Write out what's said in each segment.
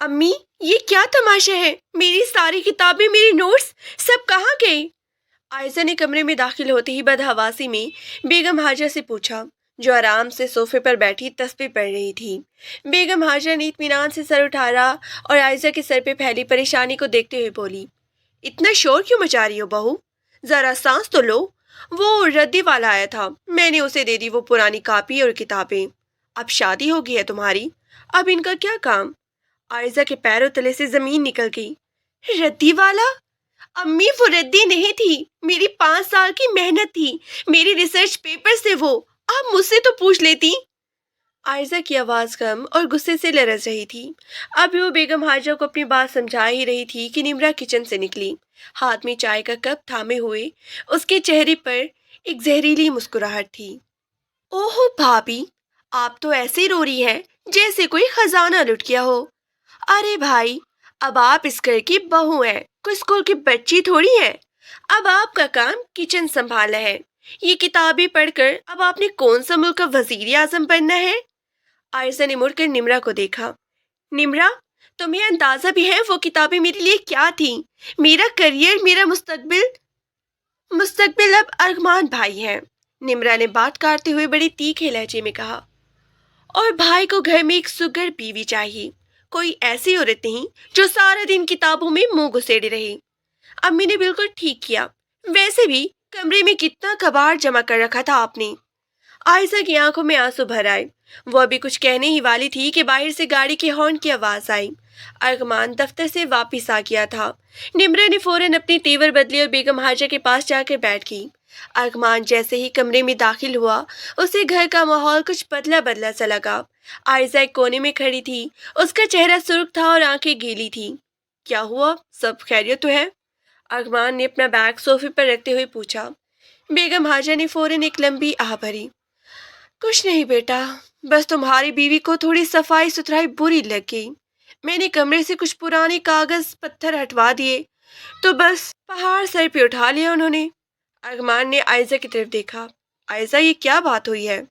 امی، یہ کیا تماشا ہے؟ میری ساری کتابیں، میری نوٹس سب کہاں گئے؟ عائزہ نے کمرے میں داخل ہوتے ہی بدحواسی میں بیگم حاجہ سے پوچھا، جو آرام سے صوفے پر بیٹھی تسبیح پڑھ رہی تھی۔ بیگم حاجہ نے اطمینان سے سر اٹھایا اور عائزہ کے سر پہ پھیلی پریشانی کو دیکھتے ہوئے بولی، اتنا شور کیوں مچا رہی ہو بہو؟ ذرا سانس تو لو۔ وہ ردی والا آیا تھا، میں نے اسے دے دی وہ پرانی کاپی اور کتابیں۔ اب شادی ہو گئی ہے تمہاری، اب ان کا کیا کام؟ عائزہ کے پیروں تلے سے زمین نکل گئی۔ ردی والا؟ امی، وہ ردی نہیں تھی، میری 5 سال کی محنت تھی، میری ریسرچ پیپر سے وہ۔ آپ مجھ سے تو پوچھ لیتی۔ عائزہ کی آواز کم اور غصے سے لرز رہی تھی۔ اب وہ بیگم حاجہ کو اپنی بات سمجھا ہی رہی تھی کہ نمرہ کچن سے نکلی، ہاتھ میں چائے کا کپ تھامے ہوئے۔ اس کے چہرے پر ایک زہریلی مسکراہٹ تھی۔ اوہ بھابھی، آپ تو ایسے رو رہی ہیں جیسے کوئی خزانہ لٹ گیا ہو۔ ارے بھائی، اب آپ اس گھر کی بہو ہیں، کوئی اسکول کی بچی تھوڑی ہے۔ اب آپ کا کام کچن سنبھالنا ہے۔ یہ کتابیں پڑھ کر اب آپ نے کون سا ملک کا وزیر اعظم بننا ہے؟ عائشہ نے مڑ کر نمرہ کو دیکھا۔ نمرہ، تمہیں اندازہ بھی ہے وہ کتابیں میرے لیے کیا تھیں؟ میرا کریئر، میرا مستقبل اب ارغمان بھائی ہے۔ نمرہ نے بات کاٹتے ہوئے بڑی تیکھے لہجے میں کہا، اور بھائی کو گھر میں ایک سگر بیوی چاہیے، کوئی ایسی عورت نہیں جو سارا دن کتابوں میں منہ گھسیڑی رہے۔ امی نے بالکل ٹھیک کیا، ویسے بھی کمرے میں کتنا کباڑ جمع کر رکھا تھا آپ نے۔ عائزہ کی آنکھوں میں آنسو بھر آئے۔ وہ ابھی کچھ کہنے ہی والی تھی کہ باہر سے گاڑی کے ہارن کی آواز آئی۔ ارغمان دفتر سے واپس آ گیا تھا۔ نمرہ نے فوراً اپنی تیور بدلی اور بیگم حاجہ کے پاس جا کر بیٹھ گئی۔ ارغمان جیسے ہی کمرے میں داخل ہوا، اسے گھر کا ماحول کچھ بدلا بدلا سا لگا۔ عائزہ ایک کونے میں کھڑی تھی، اس کا چہرہ سرخ تھا اور آنکھیں گیلی تھی۔ کیا ہوا؟ سب خیریت تو ہے؟ ارغمان نے اپنا بیگ صوفے پر رکھتے ہوئے پوچھا۔ بیگم حاجہ نے فوراً ایک لمبی آہ بھری۔ کچھ نہیں بیٹا، بس تمہاری بیوی کو تھوڑی صفائی ستھرائی بری لگ گئی۔ میں نے کمرے سے کچھ پرانے کاغذ پتھر ہٹوا دیے تو بس پہاڑ سر پہ اٹھا لیا انہوں نے۔ ارغمان نے عائزہ کی طرف دیکھا۔ عائزہ، یہ کیا بات ہوئی ہے؟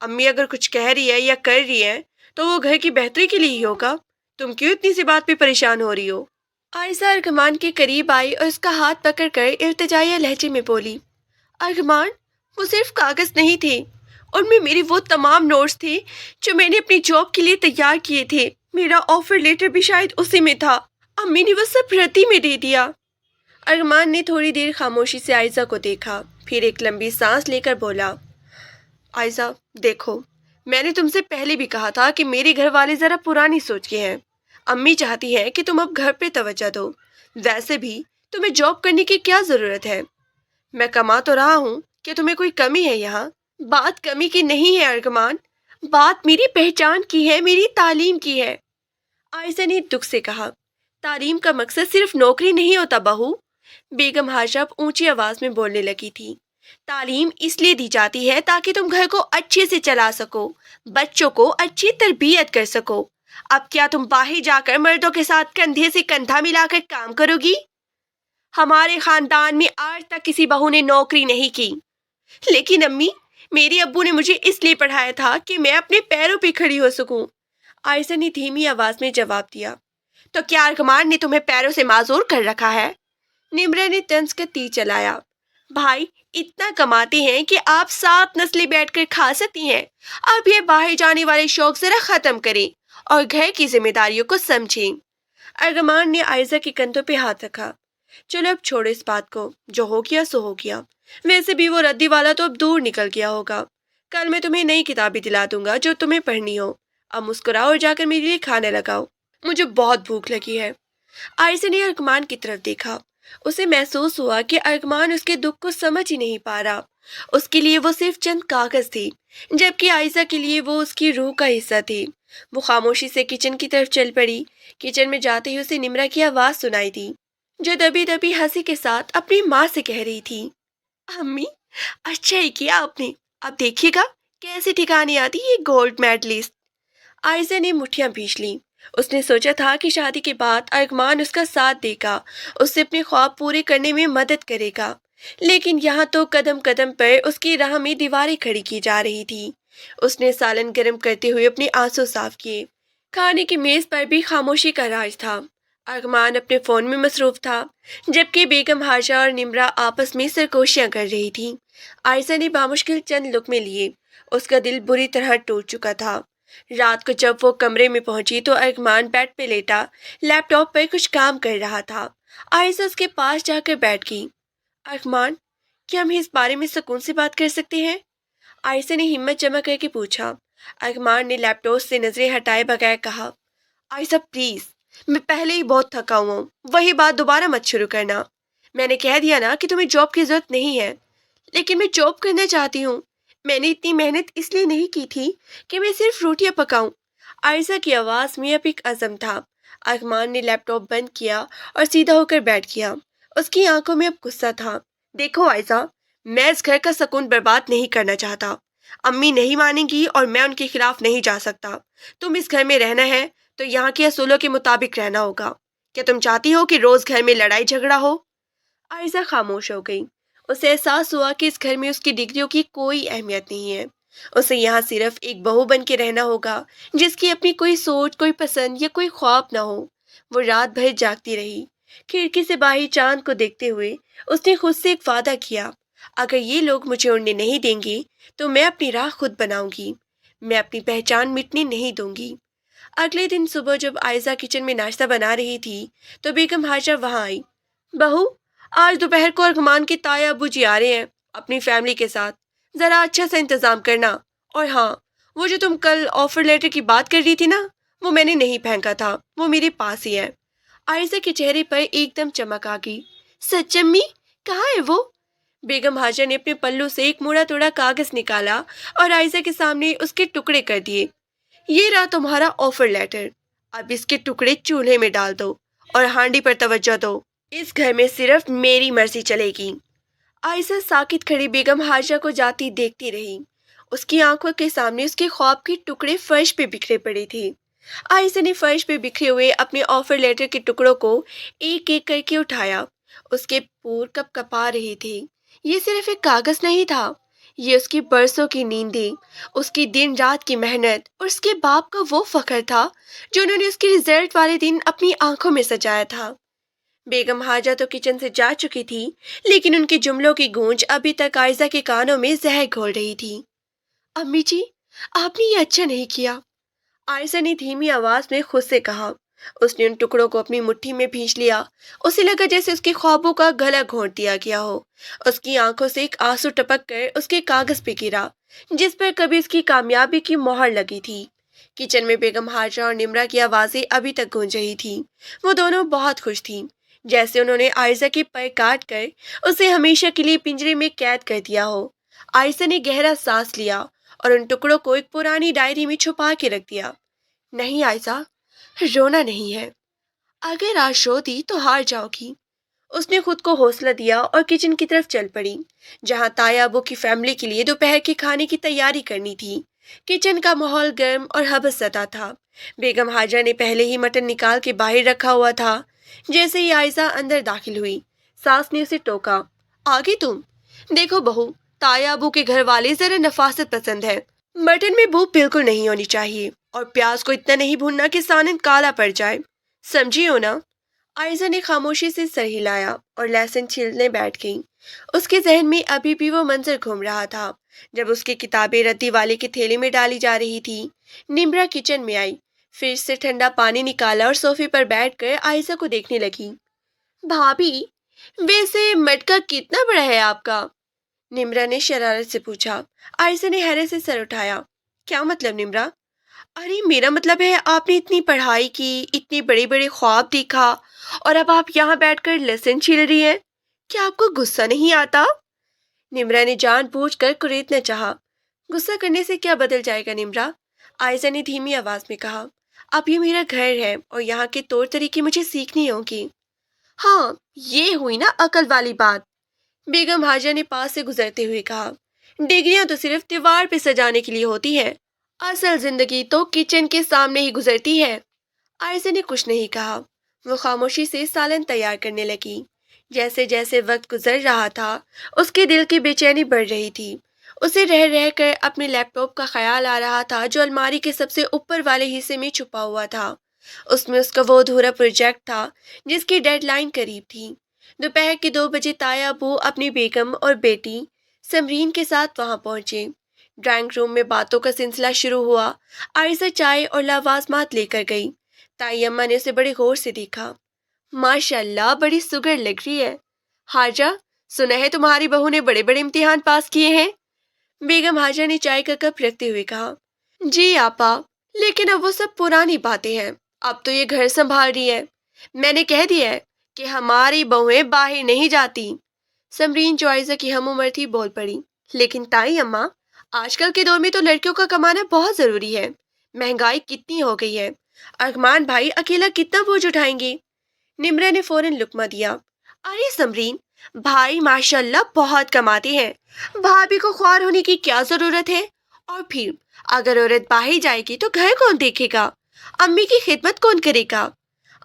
امی اگر کچھ کہہ رہی ہے یا کر رہی ہے تو وہ گھر کی بہتری کے لیے ہی ہوگا، تم کیوں اتنی سی بات پہ پریشان ہو رہی ہو؟ عائزہ ارغمان کے قریب آئی اور اس کا ہاتھ پکڑ کر التجائیہ لہجے میں بولی، ارغمان، وہ صرف کاغذ نہیں تھے، ان میں میری وہ تمام نوٹس تھے جو میں نے اپنی جاب کے لیے تیار کیے تھے۔ میرا آفر لیٹر بھی شاید اسی میں تھا۔ امی نے وہ سب رتی میں دے دیا۔ ارغمان نے تھوڑی دیر خاموشی سے عائزہ کو دیکھا، پھر ایک لمبی سانس لے کر بولا، عائزہ دیکھو، میں نے تم سے پہلے بھی کہا تھا کہ میرے گھر والے ذرا پرانی سوچ کے ہیں۔ امی چاہتی ہیں کہ تم اب گھر پہ توجہ دو، ویسے بھی تمہیں جاب کرنے کی کیا ضرورت ہے؟ میں کما تو رہا ہوں، کہ تمہیں کوئی کمی ہے یہاں؟ بات کمی کی نہیں ہے ارغمان، بات میری پہچان کی ہے، میری تعلیم کی ہے۔ عائزہ نے دکھ سے کہا، تعلیم کا مقصد صرف نوکری نہیں ہوتا بہو۔ بیگم حاجہ اونچی آواز میں بولنے لگی تھی، تعلیم اس لیے دی جاتی ہے تاکہ تم گھر کو اچھے سے چلا سکو، بچوں کو اچھی تربیت کر سکو۔ اب کیا تم باہر جا کر مردوں کے ساتھ کندھے سے کندھا ملا کر کام کرو گی؟ ہمارے خاندان میں آج تک کسی بہو نے نوکری نہیں کی۔ لیکن امی، میرے ابو نے مجھے اس لیے پڑھایا تھا کہ میں اپنے پیروں پہ کھڑی ہو سکوں۔ عائشہ نے دھیمی آواز میں جواب دیا، تو کیا ارغمان نے تمہیں پیروں سے معذور کر رکھا ہے؟ نمرہ نے طنز کا تیر چلایا، بھائی اتنا کماتے ہیں کہ آپ 7 نسلیں بیٹھ کر کھا سکتی ہیں۔ اب یہ باہر جانے والے شوق ذرا ختم کریں اور گھر کی ذمہ داریوں کو سمجھیں۔ ارغمان نے عائزہ کے کندھوں پہ ہاتھ رکھا، چلو اب چھوڑو اس بات کو، جو ہو گیا سو ہو گیا۔ ویسے بھی وہ ردی والا تو اب دور نکل گیا ہوگا۔ کل میں تمہیں نئی کتابیں دلا دوں گا جو تمہیں پڑھنی ہو۔ اب مسکراؤ اور جا کر میرے لیے کھانا لگاؤ، مجھے بہت بھوک لگی ہے۔ عائشہ نے ارغمان کی طرف دیکھا، اسے محسوس ہوا کہ ارغمان اس کے دکھ کو سمجھ ہی نہیں پا رہا۔ اس کے لیے وہ صرف چند کاغذ تھی، جبکہ عائشہ کے لیے وہ اس کی روح کا حصہ تھی۔ وہ خاموشی سے کچن کی طرف چل پڑی۔ کچن میں جاتے ہی اسے نمرہ کی آواز سنائی دی، جو دبی دبی ہنسی کے ساتھ اپنی ماں سے کہہ رہی تھی، امی، اچھا ہی کیا آپ نے، اب دیکھیے گا کیسے ٹھکانے آتی یہ گولڈ میڈلسٹ۔ عائشہ نے مٹھیاں بھیج لیں۔ اس نے سوچا تھا کہ شادی کے بعد ارغمان اس کا ساتھ دے گا، اس سے اپنے خواب پورے کرنے میں مدد کرے گا، لیکن یہاں تو قدم قدم پر اس کی راہ میں دیواریں کھڑی کی جا رہی تھی۔ اس نے سالن گرم کرتے ہوئے اپنے آنسو صاف کیے، کھانے کی میز پر بھی خاموشی کا راج تھا۔ ارغمان اپنے فون میں مصروف تھا، جبکہ بیگم حاجہ اور نمرا آپس میں سرگوشیاں کر رہی تھیں۔ عائشہ نے بامشکل چند لقمے لیے۔ اس کا دل بری طرح ٹوٹ چکا تھا۔ رات کو جب وہ کمرے میں پہنچی تو ارغمان بیڈ پہ لیٹا لیپ ٹاپ پر کچھ کام کر رہا تھا۔ عائشہ اس کے پاس جا کر بیٹھ گئی۔ ارغمان، کیا ہم اس بارے میں سکون سے بات کر سکتے ہیں؟ عائشہ نے ہمت جمع کر کے پوچھا۔ ارغمان نے لیپ ٹاپ سے نظریں ہٹائے بغیر کہا، عائشہ پلیز، میں پہلے ہی بہت تھکا ہوا ہوں، وہی بات دوبارہ مت شروع کرنا۔ میں نے کہہ دیا نا کہ تمہیں جاب کی ضرورت نہیں ہے، لیکن میں جاب کرنا چاہتی ہوں۔ میں نے اتنی محنت اس لیے نہیں کی تھی کہ میں صرف روٹیاں پکاؤں۔ عائشہ کی آواز میں اب ایک عزم تھا۔ ارغمان نے لیپ ٹاپ بند کیا اور سیدھا ہو کر بیٹھ گیا۔ اس کی آنکھوں میں اب غصہ تھا۔ دیکھو عائشہ، میں اس گھر کا سکون برباد نہیں کرنا چاہتا۔ امی نہیں مانیں گی اور میں ان کے خلاف نہیں جا سکتا۔ تم اس گھر میں رہنا ہے تو یہاں کے اصولوں کے مطابق رہنا ہوگا۔ کیا تم چاہتی ہو کہ روز گھر میں لڑائی جھگڑا ہو؟ عائشہ خاموش ہو گئی۔ اسے احساس ہوا کہ اس گھر میں اس کی ڈگریوں کی کوئی اہمیت نہیں ہے۔ اسے یہاں صرف ایک بہو بن کے رہنا ہوگا، جس کی اپنی کوئی سوچ، کوئی پسند یا کوئی خواب نہ ہو۔ وہ رات بھر جاگتی رہی، کھڑکی سے باہر چاند کو دیکھتے ہوئے اس نے خود سے ایک وعدہ کیا، اگر یہ لوگ مجھے اڑنے نہیں دیں گے تو میں اپنی راہ خود بناؤں گی، میں اپنی پہچان مٹنے نہیں دوں گی۔ اگلے دن صبح جب عائشہ کچن میں ناشتہ بنا رہی تھی تو بیگم حاجہ وہاں آئی۔ بہو، آج دوپہر کو ارغمان کے تایا ابو جی آ رہے ہیں اپنی فیملی کے ساتھ، ذرا اچھا سا انتظام کرنا۔ اور ہاں، وہ جو تم کل آفر لیٹر کی بات کر رہی تھی نا، وہ میں نے نہیں پھینکا تھا، وہ میرے پاس ہی ہے۔ عائشہ کے چہرے پر ایک دم چمک آ گئی۔ سچ امی؟ کہاں ہے وہ؟ بیگم حاجہ نے اپنے پلو سے ایک موڑا توڑا کاغذ نکالا اور عائشہ کے سامنے اس کے ٹکڑے کر دیے۔ یہ رہا تمہارا آفر لیٹر، اب اس کے ٹکڑے چولہے میں ڈال دو اور ہانڈی پر توجہ دو۔ اس گھر میں صرف میری مرضی چلے گی۔ عائشہ ساکت کھڑی بیگم حاجہ کو جاتی دیکھتی رہی۔ اس کی آنکھوں کے سامنے اس کے خواب کے ٹکڑے فرش پہ بکھرے پڑے تھے۔ عائشہ نے فرش پہ بکھرے ہوئے اپنے آفر لیٹر کے ٹکڑوں کو ایک ایک کر کے اٹھایا۔ اس کے پور کپ کپا رہے تھے۔ یہ صرف ایک کاغذ نہیں تھا، یہ اس کی برسوں کی نیندیں، اس کی دن رات کی محنت اور اس کے باپ کا وہ فخر تھا جو انہوں نے اس کے رزلٹ والے دن اپنی آنکھوں میں سجایا تھا۔ بیگم حاجہ تو کچن سے جا چکی تھی، لیکن ان کے جملوں کی گونج ابھی تک عائشہ کے کانوں میں زہر گھول رہی تھی۔ امی جی، آپ نے یہ اچھا نہیں کیا، عائشہ نے دھیمی آواز میں خود سے کہا۔ اس نے ان ٹکڑوں کو اپنی مٹھی میں بھینچ لیا۔ اسے لگا جیسے اس کے خوابوں کا گلا گھونٹ دیا گیا ہو۔ اس کی آنکھوں سے ایک آنسو ٹپک کر اس کے کاغذ پہ گرا جس پر کبھی اس کی کامیابی کی مہر لگی تھی۔ کچن میں بیگم حاجہ اور نمرا کی آوازیں ابھی تک گونج رہی تھیں۔ وہ دونوں بہت خوش تھیں، جیسے انہوں نے عائشہ کے پر کاٹ کر اسے ہمیشہ کے لیے پنجرے میں قید کر دیا ہو۔ عائشہ نے گہرا سانس لیا اور ان ٹکڑوں کو ایک پرانی ڈائری میں چھپا کے رکھ دیا۔ نہیں عائشہ، رونا نہیں ہے، اگر آج رو دی تو ہار جاؤ گی۔ اس نے خود کو حوصلہ دیا اور کچن کی طرف چل پڑی، جہاں تایا ابو کی فیملی کے لیے دوپہر کے کھانے کی تیاری کرنی تھی۔ کچن کا ماحول گرم اور حبس زدہ تھا۔ بیگم حاجہ نے پہلے ہی مٹن نکال کے باہر رکھا ہوا تھا۔ جیسے ہی عائشہ اندر داخل ہوئی، ساس نے اسے ٹوکا، آگے تم؟ دیکھو بہو، تایا ابو کے گھر والے ذرا نفاست پسند ہے، مٹن میں بو بالکل نہیں ہونی چاہیے اور پیاز کو اتنا نہیں بھوننا کہ سالن کالا پڑ جائے، سمجھی ہو نا؟ عائشہ نے خاموشی سے سر ہلایا اور لہسن چھیلنے بیٹھ گئی۔ اس کے ذہن میں ابھی بھی وہ منظر گھوم رہا تھا جب اس کی کتابیں ردی والے کے تھیلے میں ڈالی جا رہی تھی۔ نمرا کچن میں آئی، فریج سے ٹھنڈا پانی نکالا اور صوفے پر بیٹھ کر عائشہ کو دیکھنے لگی۔ بھابھی، ویسے مٹکا کتنا بڑا ہے آپ کا؟ نمرا نے شرارت سے پوچھا۔ عائشہ نے حیرت سے سر اٹھایا۔ کیا مطلب نمرا؟ ارے میرا مطلب ہے آپ نے اتنی پڑھائی کی، اتنے بڑے بڑے خواب دیکھا اور اب آپ یہاں بیٹھ کر لہسن چھیل رہی ہیں، کیا آپ کو غصہ نہیں آتا؟ نمرا نے جان بوجھ کر کریدنا چاہا۔ غصہ کرنے سے کیا بدل جائے گا نمرا؟ عائشہ نے دھیمی آواز میں کہا۔ اب یہ میرا گھر ہے اور یہاں کے طور طریقے مجھے سیکھنی ہوں گی۔ ہاں، یہ ہوئی نا عقل والی بات، بیگم حاجہ نے پاس سے گزرتے ہوئے کہا۔ ڈگریاں تو صرف دیوار پہ سجانے کے لیے ہوتی ہے، اصل زندگی تو کچن کے سامنے ہی گزرتی ہے۔ عائشہ نے کچھ نہیں کہا۔ وہ خاموشی سے سالن تیار کرنے لگی۔ جیسے جیسے وقت گزر رہا تھا، اس کے دل کی بے چینی بڑھ رہی تھی۔ اسے رہ رہ کر اپنے لیپ ٹاپ کا خیال آ رہا تھا جو الماری کے سب سے اوپر والے حصے میں چھپا ہوا تھا۔ اس میں اس کا وہ ادھورا پروجیکٹ تھا جس کی ڈیڈ لائن قریب تھی۔ دوپہر کے 2 بجے تایا ابو اپنی بیگم اور بیٹی سمرین کے ساتھ وہاں پہنچے۔ ڈرائنگ روم میں باتوں کا سلسلہ شروع ہوا۔ عائشہ چائے اور لوازمات لے کر گئی۔ تائی اماں نے اسے بڑے غور سے دیکھا۔ ماشاء اللہ بڑی سگر لگ رہی ہے۔ حاجہ، سنا ہے تمہاری بہو نے بڑے بڑے امتحان پاس کیے ہیں؟ بیگم حاجہ نے چائے کا کپ رکھتے ہوئے کہا۔ جی آپا، لیکن اب وہ سب پرانی باتیں ہیں، اب تو یہ گھر سنبھال رہی ہے۔ میں نے کہہ دیا ہے کہ ہماری بہویں باہر نہیں جاتی۔ سمرین جو عائزہ کی ہم عمر تھی بول پڑی۔ لیکن تائی اماں، آج کل کے دور میں تو لڑکیوں کا کمانا بہت ضروری ہے، مہنگائی کتنی ہو گئی ہے، ارحمان بھائی اکیلا کتنا بوجھ اٹھائیں گے؟ نمرا نے فوراً لقمہ دیا۔ ارے سمرین، بھائی ماشاء اللہ بہت کماتے ہیں، بھابھی کو خوار ہونے کی کیا ضرورت ہے؟ اور پھر اگر عورت باہر جائے گی تو گھر کون دیکھے گا؟ امی کی خدمت کون کرے گا؟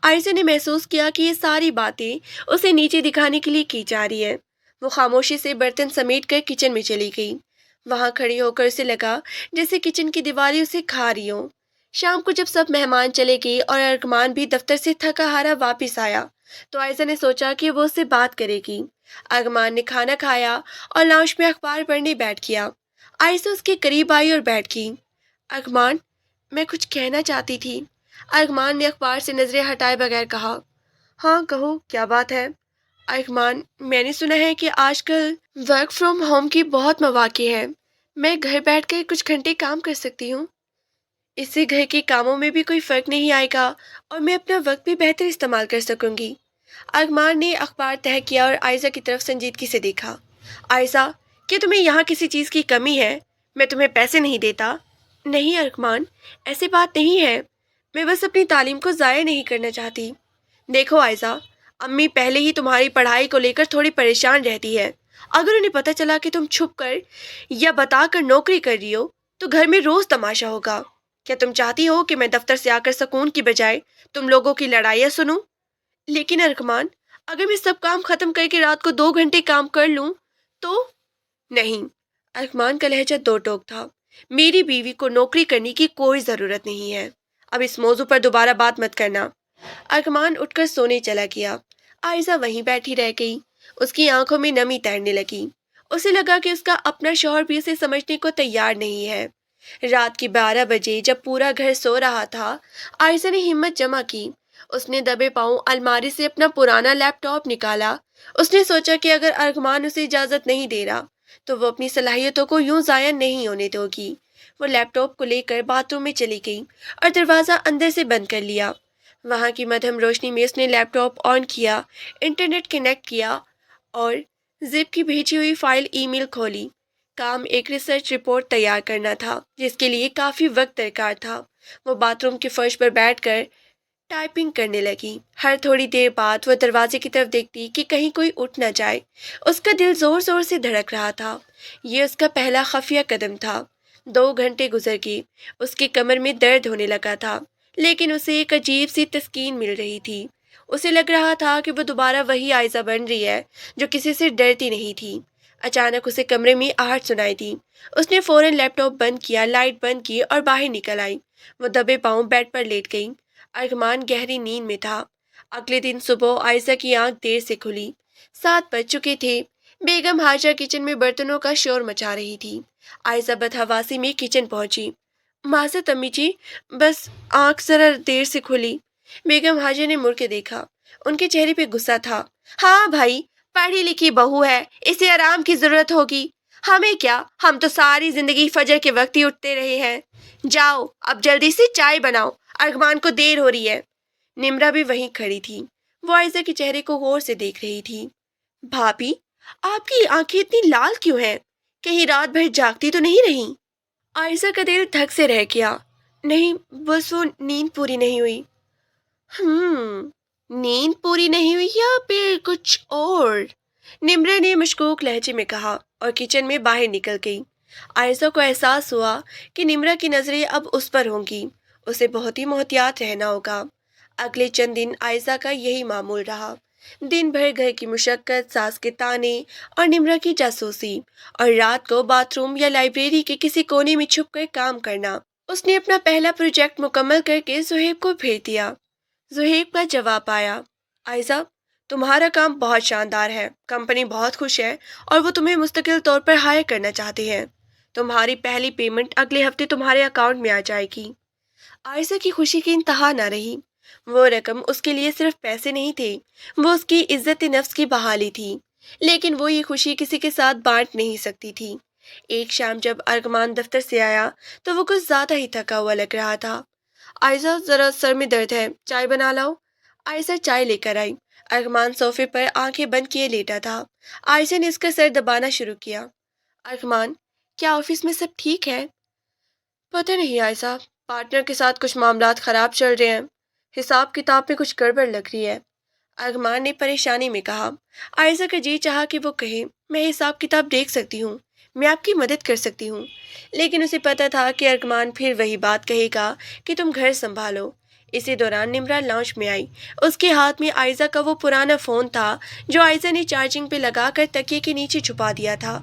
عائشہ نے محسوس کیا کہ یہ ساری باتیں اسے نیچے دکھانے کے لیے کی جا رہی ہے۔ وہ خاموشی سے برتن سمیٹ کر کچن میں چلی گئی۔ وہاں کھڑی ہو کر اسے لگا جیسے کچن کی دیواریں اسے کھا رہی ہوں۔ شام کو جب سب مہمان چلے گئے اور ارحمان بھی دفتر سے تھکا ہارا واپس آیا تو عائشہ نے سوچا کہ وہ اس سے بات کرے گی۔ ارحمان نے کھانا کھایا اور لاؤنج میں اخبار پڑھنے بیٹھ گیا۔ عائشہ اس کے قریب آئی اور بیٹھ گئی۔ ارحمان، میں کچھ کہنا چاہتی تھی۔ ارحمان نے اخبار سے نظریں ہٹائے بغیر کہا۔ ہاں کہو، کیا بات ہے؟ ارحمان، میں نے سنا ہے کہ آج کل ورک فرام ہوم کی بہت مواقع ہے، میں گھر بیٹھ کر کچھ گھنٹے کام کر سکتی ہوں۔ اس سے گھر کے کاموں میں بھی کوئی فرق نہیں آئے گا اور میں اپنا وقت بھی بہتر استعمال کر سکوں گی۔ ارحمان نے اخبار تہہ کیا اور عائشہ کی طرف سنجیدگی سے دیکھا۔ عائشہ، کیا تمہیں یہاں کسی چیز کی کمی ہے؟ میں تمہیں پیسے نہیں دیتا۔ نہیں ارحمان، ایسی بات نہیں ہے، میں بس اپنی تعلیم کو ضائع نہیں کرنا چاہتی۔ دیکھو عائشہ، امی پہلے ہی تمہاری پڑھائی کو لے کر تھوڑی پریشان رہتی ہے۔ اگر انہیں پتہ چلا کہ تم چھپ کر یا بتا کر نوکری کر رہی ہو تو گھر میں روز تماشا ہوگا۔ کیا تم چاہتی ہو کہ میں دفتر سے آ کر سکون کی بجائے تم لوگوں کی لڑائیاں سنوں؟ لیکن ارحمان، اگر میں سب کام ختم کر کے رات کو 2 گھنٹے کام کر لوں تو؟ نہیں، ارحمان کا لہجہ دو ٹوک تھا۔ میری بیوی کو نوکری کرنے کی کوئی ضرورت نہیں ہے، اب اس موضوع پر دوبارہ بات مت کرنا۔ ارحمان اٹھ کر سونے چلا گیا۔ عائشہ وہیں بیٹھی رہ گئی۔ اس کی آنکھوں میں نمی تیرنے لگی۔ اسے لگا کہ اس کا اپنا شوہر بھی اسے سمجھنے کو تیار نہیں ہے۔ رات کے 12 بجے جب پورا گھر سو رہا تھا، عائشہ نے ہمت جمع کی۔ اس نے دبے پاؤں الماری سے اپنا پرانا لیپ ٹاپ نکالا۔ اس نے سوچا کہ اگر ارحمان اسے اجازت نہیں دے رہا تو وہ اپنی صلاحیتوں کو یوں ضائع نہیں ہونے دے گی۔ وہ لیپ ٹاپ کو لے کر باتھ روم میں چلی گئی اور دروازہ اندر سے بند کر لیا۔ وہاں کی مدھم روشنی میں اس نے لیپ ٹاپ آن کیا، انٹرنیٹ کنیکٹ کیا اور زپ کی بھیجی ہوئی فائل ای میل کھولی۔ کام ایک ریسرچ رپورٹ تیار کرنا تھا جس کے لیے کافی وقت درکار تھا۔ وہ باتھ روم کے فرش پر بیٹھ کر ٹائپنگ کرنے لگی۔ ہر تھوڑی دیر بعد وہ دروازے کی طرف دیکھتی کہ کہیں کوئی اٹھ نہ جائے۔ اس کا دل زور زور سے دھڑک رہا تھا۔ یہ اس کا پہلا خفیہ قدم تھا۔ 2 گھنٹے گزر گئے۔ اس کی کمر میں درد ہونے لگا تھا، لیکن اسے ایک عجیب سی تسکین مل رہی تھی۔ اسے لگ رہا تھا کہ وہ دوبارہ وہی عائشہ بن رہی ہے جو کسی سے ڈرتی نہیں تھی۔ اچانک اسے کمرے میں آہٹ سنائی دی۔ اس نے فوراً لیپ ٹاپ بند کیا، لائٹ بند کی اور باہر نکل آئی۔ وہ دبے پاؤں بیڈ پر لیٹ گئی۔ ارحمان گہری نیند میں تھا۔ اگلے دن صبح عائشہ کی آنکھ دیر سے کھلی۔ 7 بج چکے تھے۔ بیگم حاجہ کچن میں برتنوں کا شور مچا رہی تھی۔ عائشہ بدحواسی میں کچن پہنچی۔ معذرت امی جی، بس آنکھ ذرا دیر سے کھلی۔ بیگم حاجہ نے مڑ کے دیکھا۔ ان کے چہرے پہ غصہ تھا۔ ہاں بھائی، پڑھی لکھی بہو ہے، اسے آرام کی ضرورت ہوگی، ہمیں کیا، ہم تو ساری زندگی فجر کے وقت ہی اٹھتے رہے ہیں۔ جاؤ اب جلدی سے چائے بناؤ، ارحمان کو دیر ہو رہی ہے۔ نمرا بھی وہیں کھڑی تھی۔ وہ عائشہ کے چہرے کو غور سے دیکھ رہی تھی۔ بھابھی، آپ کی آنکھیں اتنی لال کیوں ہیں؟ کہیں رات بھر جاگتی تو نہیں رہی؟ عائشہ کا دل دھک سے رہ گیا۔ نہیں، بس وہ نیند پوری نہیں ہوئی۔ نیند پوری نہیں ہوئی یا پھر کچھ اور؟ نمرا نے مشکوک لہجے میں کہا اور کچن میں باہر نکل گئی۔ عائشہ کو احساس ہوا کہ نمرا کی نظریں اب اس پر ہوں گی۔ اسے بہت ہی محتاط رہنا ہوگا۔ اگلے چند دن عائشہ کا یہی معمول رہا۔ دن بھر گھر کی مشقت، ساس کے تانے اور نمرا کی جاسوسی، اور رات کو باتھ روم یا لائبریری کے کسی کونے میں چھپ کر کام کرنا۔ اس نے اپنا پہلا پروجیکٹ مکمل کر کے زہیب کو بھیج دیا۔ زہیب کا جواب آیا، عائزہ، تمہارا کام بہت شاندار ہے، کمپنی بہت خوش ہے اور وہ تمہیں مستقل طور پر ہائر کرنا چاہتے ہیں۔ تمہاری پہلی پیمنٹ اگلے ہفتے تمہارے اکاؤنٹ میں آ جائے گی۔ عائزہ کی خوشی کی انتہا نہ رہی۔ وہ رقم اس کے لیے صرف پیسے نہیں تھے، وہ اس کی عزت نفس کی بحالی تھی، لیکن وہ یہ خوشی کسی کے ساتھ بانٹ نہیں سکتی تھی۔ ایک شام جب ارغمان دفتر سے آیا تو وہ کچھ زیادہ ہی تھکا ہوا لگ رہا تھا۔ عائزہ، ذرا سر میں درد ہے، چائے بنا لاؤ؟ عائزہ چائے لے کر آئی۔ ارغمان صوفے پر آنکھیں بند کیے لیٹا تھا۔ عائشہ نے اس کا سر دبانا شروع کیا۔ ارغمان، کیا آفس میں سب ٹھیک ہے؟ پتہ نہیں عائشہ، پارٹنر کے ساتھ کچھ معاملات خراب چل رہے ہیں، حساب کتاب میں کچھ گڑبڑ لگ رہی ہے، ارغمان نے پریشانی میں کہا۔ عائشہ کا جی چاہا کہ وہ کہے، میں حساب کتاب دیکھ سکتی ہوں، میں آپ کی مدد کر سکتی ہوں، لیکن اسے پتہ تھا کہ ارغمان پھر وہی بات کہے گا کہ تم گھر سنبھالو۔ اسی دوران نمرا لاؤنج میں آئی۔ اس کے ہاتھ میں عائزہ کا وہ پرانا فون تھا جو عائزہ نے چارجنگ پہ لگا کر تکیے کے نیچے چھپا دیا تھا۔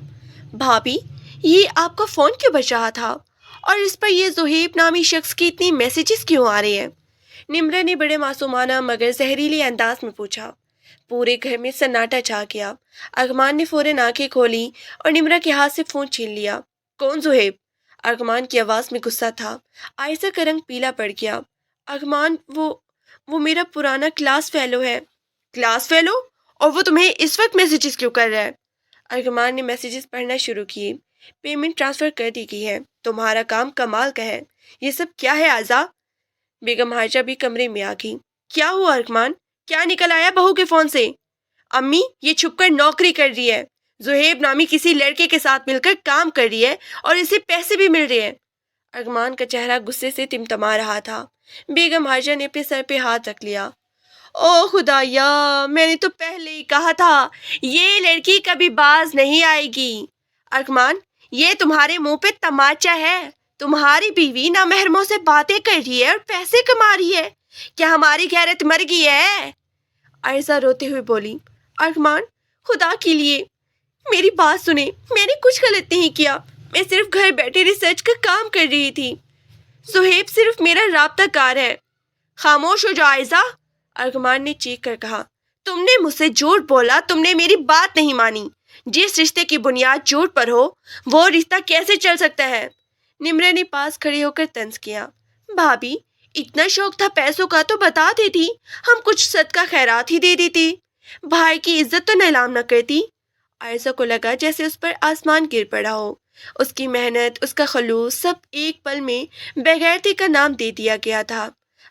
بھابی، یہ آپ کا فون کیوں بج رہا تھا؟ اور اس پر یہ زہیب نامی شخص کی اتنی میسیجز کیوں آ رہے ہیں؟ نمرا نے بڑے معصومانہ مگر زہریلی انداز میں پوچھا۔ پورے گھر میں سناٹا چھا گیا۔ ارغمان نے فوراً آنکھیں کھولی اور نمرا کے ہاتھ سے فون چھین لیا۔ کون زہیب؟ ارغمان کی آواز میں غصہ تھا۔ عائشہ کا رنگ پیلا پڑ گیا۔ ارغمان، وہ میرا پرانا کلاس فیلو ہے۔ Class fellow? اور وہ تمہیں اس وقت میسیجز کیوں کر رہا ہے؟ ارغمان نے میسیجز پڑھنا شروع کیے۔ پیمنٹ ٹرانسفر کر دی گئی ہے، تمہارا کام کمال کا ہے۔ یہ سب کیا ہے عائزہ؟ بیگم حاجہ بھی کمرے میں آ گئی۔ کیا ہوا ارغمان؟ کیا نکل آیا بہو کے فون سے؟ امی، یہ چھپ کر نوکری کر رہی ہے، زہیب نامی کسی لڑکے کے ساتھ مل کر کام کر رہی ہے اور اسے پیسے بھی مل رہے ہیں۔ ارغمان کا چہرہ غصے سے تمتما رہا تھا۔ بیگم حاجہ نے اپنے سر پہ ہاتھ رکھ لیا۔ او خدایا، میں نے تو پہلے ہی کہا تھا یہ لڑکی کبھی باز نہیں آئے گی۔ ارغمان، یہ تمہارے منہ پہ تماچا ہے، تمہاری بیوی نامحرموں سے باتیں کر رہی ہے اور پیسے کما رہی ہے، کیا ہماری غیرت مر گئی ہے؟ عائشہ روتے ہوئے بولی۔ ارغمان، خدا کے لیے میری بات سنیں، میں نے کچھ غلط نہیں کیا، میں صرف گھر بیٹھے ریسرچ کا کام کر رہی تھی، زہیب صرف میرا رابطہ کار ہے۔ خاموش ہو جاؤ عائشہ، ارغمان نے چیخ کر کہا۔ تم نے مجھ سے جھوٹ بولا، تم نے میری بات نہیں مانی، جس رشتے کی بنیاد جھوٹ پر ہو وہ رشتہ کیسے چل سکتا ہے؟ نمرا نے پاس کھڑے ہو کر طنز کیا۔ بھابی، اتنا شوق تھا پیسوں کا تو بتا دیتی، ہم کچھ صدقہ خیرات ہی دے دیتی، بھائی کی عزت تو نیلام نہ کرتی۔ عائشہ کو لگا جیسے اس پر آسمان گر پڑا ہو۔ اس کی محنت، اس کا خلوص، سب ایک پل میں بغیرتی کا نام دے دیا گیا تھا۔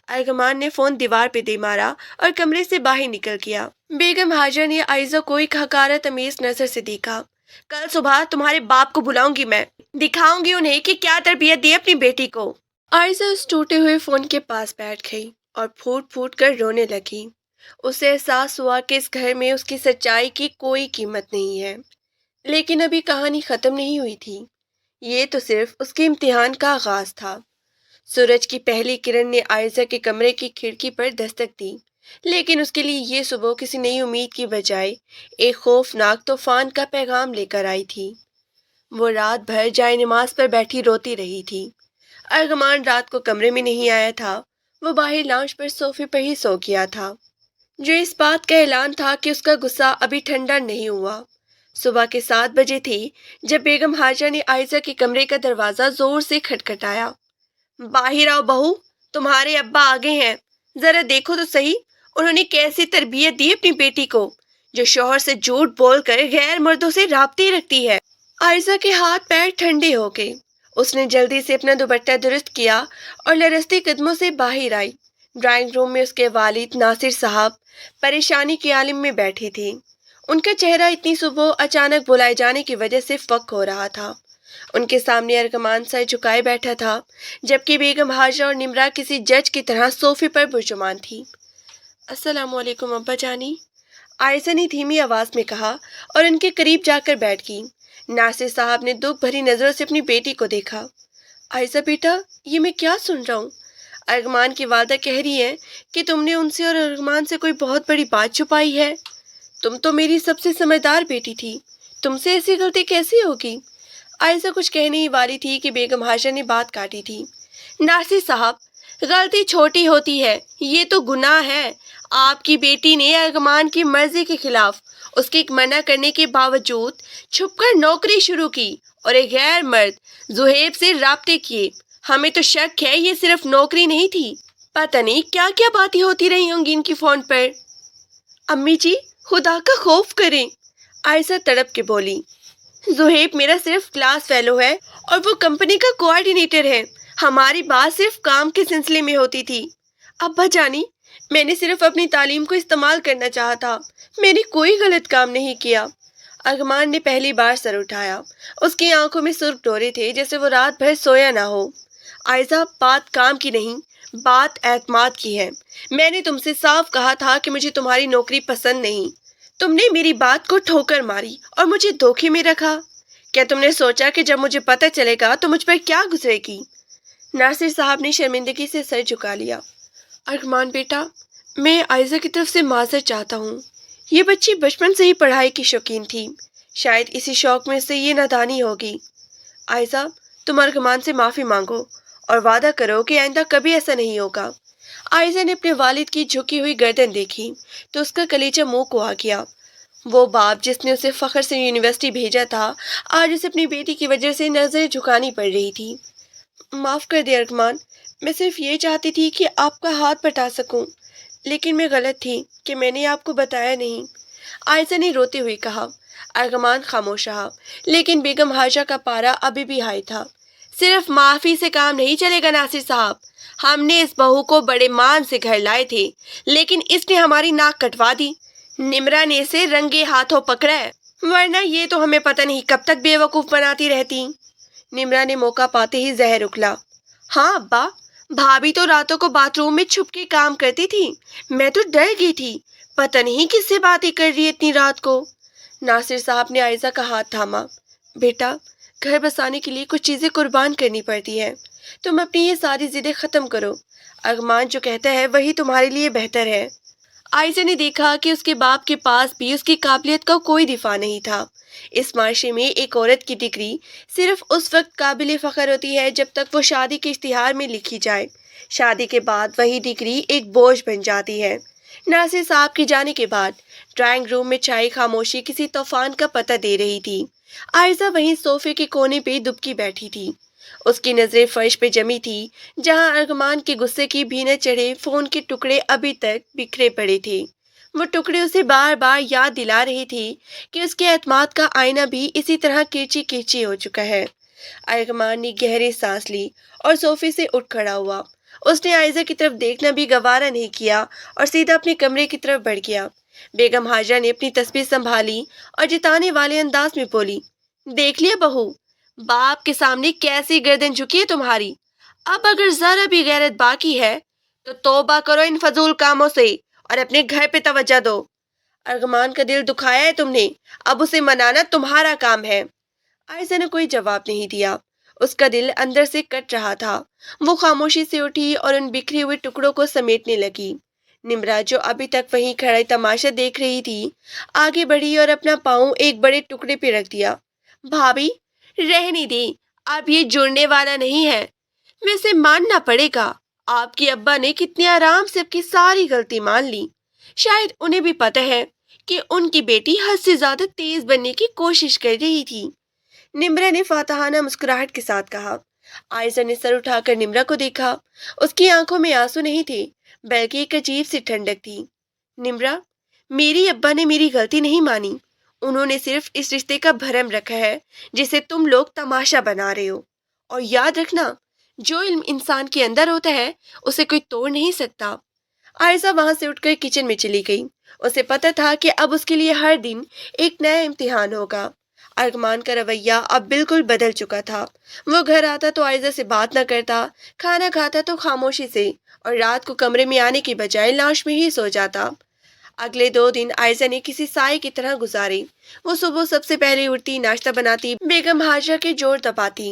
ارغمان نے فون دیوار پہ دے مارا اور کمرے سے باہر نکل گیا۔ بیگم حاجہ نے عائشہ کو ایک حقارت امیز نظر سے دیکھا۔ کل صبح تمہارے باپ کو بلاؤں گی، میں دکھاؤں گی انہیں کہ کیا تربیت دی اپنی بیٹی کو۔ عائشہ اس ٹوٹے ہوئے فون کے پاس بیٹھ گئی اور پھوٹ پھوٹ کر رونے لگی۔ اسے احساس ہوا کہ اس گھر میں اس کی سچائی کی کوئی قیمت نہیں ہے، لیکن ابھی کہانی ختم نہیں ہوئی تھی۔ یہ تو صرف اس کے امتحان کا آغاز تھا۔ سورج کی پہلی کرن نے عائشہ کے کمرے کی کھڑکی پر دستک دی، لیکن اس کے لیے یہ صبح کسی نئی امید کی بجائے ایک خوفناک طوفان کا پیغام لے کر آئی تھی۔ وہ رات بھر جائے نماز پر بیٹھی روتی رہی تھی۔ ارغمان رات کو کمرے میں نہیں آیا تھا، وہ باہر لاؤنج پر صوفے پر ہی سو گیا تھا، جو اس بات کا اعلان تھا کہ اس کا غصہ ابھی ٹھنڈا نہیں ہوا۔ صبح کے 7 بجے تھی جب بیگم حاجہ نے عائشہ کے کمرے کا دروازہ زور سے کھٹکھٹایا۔ باہر آؤ بہو، تمہارے ابا آگے ہیں، ذرا دیکھو تو صحیح انہوں نے کیسی تربیت دی اپنی بیٹی کو، جو شوہر سے جھوٹ بول کر غیر مردوں سے رابطے رکھتی ہے۔ عائشہ کے ہاتھ پیر ٹھنڈے ہو گئے۔ اس نے جلدی سے اپنا دوپٹہ درست کیا اور لرزتے قدموں سے باہر آئی۔ ڈرائنگ روم میں اس کے والد ناصر صاحب پریشانی کے عالم میں بیٹھے تھے۔ ان کا چہرہ اتنی صبح اچانک بلائے جانے کی وجہ سے فک ہو رہا تھا۔ ان کے سامنے ارغمان سر جھکائے بیٹھا تھا، جبکہ بیگم حاجہ اور نمرا کسی جج کی طرح صوفے پر برجمان تھی۔ السلام علیکم ابا جانی، عائشہ نے دھیمی آواز میں کہا اور ان کے قریب جا کر بیٹھ گئی۔ ناصر صاحب نے دکھ بھری نظروں سے اپنی بیٹی کو دیکھا۔ عائشہ بیٹا، یہ میں کیا سن رہا ہوں؟ ارغمان کی والدہ کہہ رہی ہیں کہ تم نے ان سے اور ارغمان سے کوئی بہت بڑی بات چھپائی ہے۔ تم تو میری سب سے سمجھدار بیٹی تھی، تم سے ایسی غلطی کیسی ہوگی؟ عائشہ کچھ کہنے ہی والی تھی کہ بیگم حاجہ نے بات کاٹی تھی۔ ناصر صاحب، غلطی چھوٹی ہوتی ہے، یہ تو گناہ ہے۔ آپ کی بیٹی نے ارغمان کی مرضی کے خلاف اس کے منع کرنے کے باوجود چھپ کر نوکری شروع کی اور ایک غیر مرد زہیب سے رابطے کیے۔ ہمیں تو شک ہے یہ صرف نوکری نہیں تھی، پتہ نہیں کیا کیا باتیں ہوتی رہی ہوں گی ان کی فون پر۔ امی جی، خدا کا خوف کریں، عائشہ تڑپ کے بولی۔ زہیب میرا صرف کلاس فیلو ہے اور وہ کمپنی کا کوآرڈینیٹر ہے۔ ہماری بات صرف کام کے سلسلے میں ہوتی تھی۔ ابا جانی، میں نے صرف اپنی تعلیم کو استعمال کرنا چاہا تھا، میں نے کوئی غلط کام نہیں کیا۔ ارغمان نے پہلی بار سر اٹھایا، اس کی آنکھوں میں سرخ ڈورے تھے جیسے وہ رات بھر سویا نہ ہو۔ عائشہ، بات کام کی نہیں، بات اعتماد کی ہے۔ میں نے تم سے صاف کہا تھا کہ مجھے تمہاری نوکری پسند نہیں، تم نے میری بات کو ٹھوکر ماری اور مجھے دھوکے میں رکھا۔ کیا تم نے سوچا کہ جب مجھے پتہ چلے گا تو مجھ پر کیا گزرے گی؟ ناصر صاحب نے شرمندگی سے سر جھکا لیا۔ ارغمان بیٹا، میں عائشہ کی طرف سے معذرت چاہتا ہوں۔ یہ بچی بچپن سے ہی پڑھائی کی شوقین تھی، شاید اسی شوق میں سے یہ نادانی ہوگی۔ عائشہ، تم ارغمان سے معافی مانگو اور وعدہ کرو کہ آئندہ کبھی ایسا نہیں ہوگا۔ عائشہ نے اپنے والد کی جھکی ہوئی گردن دیکھی تو اس کا کلیجہ منہ کو آ گیا۔ وہ باپ جس نے اسے فخر سے یونیورسٹی بھیجا تھا، آج اسے اپنی بیٹی کی وجہ سے نظر جھکانی پڑ رہی تھی۔ معاف کر دے ارغمان، میں صرف یہ چاہتی تھی کہ آپ کا ہاتھ بٹا سکوں، لیکن میں غلط تھی کہ میں نے آپ کو بتایا نہیں، عائشہ نے روتے ہوئے کہا۔ ارغمان خاموش رہا، لیکن بیگم حاجہ کا پارا ابھی بھی ہائی تھا۔ صرف معافی سے کام نہیں چلے گا ناصر صاحب، ہم نے اس بہو کو بڑے مان سے گھر لائے تھے، لیکن اس نے ہماری ناک کٹوا دی۔ نمرا نے اسے رنگے ہاتھوں پکڑا ہے، ورنہ یہ تو ہمیں پتہ نہیں کب تک بے وقوف بناتی رہتی۔ نمرا نے موقع پاتے ہی زہر اگلا۔ ہاں ابا، بھابھی تو راتوں کو باتھ روم میں چھپ کے کام کرتی تھی، میں تو ڈر گئی تھی، پتہ نہیں کس سے باتیں کر رہی ہے اتنی رات کو۔ ناصر صاحب نے عائشہ کا ہاتھ تھاما۔ بیٹا، گھر بسانے کے لیے کچھ چیزیں قربان کرنی پڑتی ہیں، تم اپنی یہ ساری ضدیں ختم کرو، ارغمان جو کہتا ہے وہی تمہارے لیے بہتر ہے۔ عائشہ نے دیکھا کہ اس کے باپ کے پاس بھی اس کی قابلیت کا کوئی دفاع نہیں تھا۔ اس معاشرے میں ایک عورت کی ڈگری صرف اس وقت قابل فخر ہوتی ہے جب تک وہ شادی کے اشتہار میں لکھی جائے، شادی کے بعد وہی ڈگری ایک بوجھ بن جاتی ہے۔ ناصر صاحب کے جانے کے بعد ڈرائنگ روم میں چھائی خاموشی کسی طوفان کا پتہ دے رہی تھی۔ عائشہ وہیں صوفے کے کونے پہ دبکی بیٹھی تھی، اس کی نظریں فرش پہ جمی تھی جہاں ارغمان کے غصے کی بھینے چڑھے فون کے ٹکڑے ابھی تک بکھرے پڑے تھے۔ وہ ٹکڑے اسے بار بار یاد دلا رہی تھی کہ اس کے اعتماد کا آئینہ بھی اسی طرح کرچی کرچی ہو چکا ہے۔ ارغمان نے گہری سانس لی اور صوفے سے اٹھ کھڑا ہوا۔ اس نے عائشہ کی طرف دیکھنا بھی گوارا نہیں کیا اور سیدھا اپنے کمرے کی طرف بڑھ گیا۔ بیگم حاجہ نے اپنی تسبیح سنبھالی اور جتانے والے انداز میں بولی، دیکھ لیا بہو، باپ کے سامنے کیسی گردن جھکی ہے تمہاری۔ اب اگر ذرا بھی غیرت باقی ہے تو توبہ کرو ان فضول کاموں سے اور اپنے گھر پہ توجہ دو۔ ارغمان کا دل دکھایا ہے تم نے، اب اسے منانا تمہارا کام ہے۔ عائشہ نے کوئی جواب نہیں دیا، اس کا دل اندر سے کٹ رہا تھا۔ وہ خاموشی سے اٹھی اور ان بکھرے ہوئے ٹکڑوں کو سمیٹنے لگی۔ نمرا جو ابھی تک وہیں کھڑے تماشا دیکھ رہی تھی، آگے بڑھی اور اپنا پاؤں ایک بڑے ٹکڑے پہ رکھ دیا۔ بھابھی، رہنے دیں، اب یہ جڑنے والا نہیں ہے، ویسے ماننا پڑے گا، آپ کے ابا نے کتنے آرام سے اب کی ساری غلطی مان لی۔ شاید انہیں بھی پتہ ہے کہ ان کی بیٹی حد سے زیادہ تیز بننے کی کوشش کر رہی تھی۔ نمرا نے فاتحانہ مسکراہٹ کے ساتھ کہا۔ عائشہ نے سر اٹھا کر نمرا کو دیکھا، اس کی آنکھوں میں آنسو نہیں تھے بلکہ ایک عجیب سی ٹھنڈک تھی۔ نمرا، میری ابا نے میری غلطی نہیں مانی، انہوں نے صرف اس رشتے کا بھرم رکھا ہے جسے تم لوگ تماشا بنا رہے ہو، اور یاد رکھنا، جو علم انسان کے اندر ہوتا ہے اسے کوئی توڑ نہیں سکتا۔ عائشہ وہاں سے اٹھ کر کچن میں چلی گئی، اسے پتہ تھا کہ اب اس کے لیے ہر دن ایک نیا امتحان ہوگا۔ ارغمان کا رویہ اب بالکل بدل چکا تھا، وہ گھر آتا تو عائشہ سے بات نہ کرتا، کھانا کھاتا تو خاموشی سے، اور رات کو کمرے میں آنے کی بجائے لاش میں ہی سو جاتا۔ اگلے 2 دن عائشہ نے کسی سائے کی طرح گزارے۔ وہ صبح سب سے پہلے اٹھتی، ناشتہ بناتی، بیگم حاجہ کے جوڑ دباتی،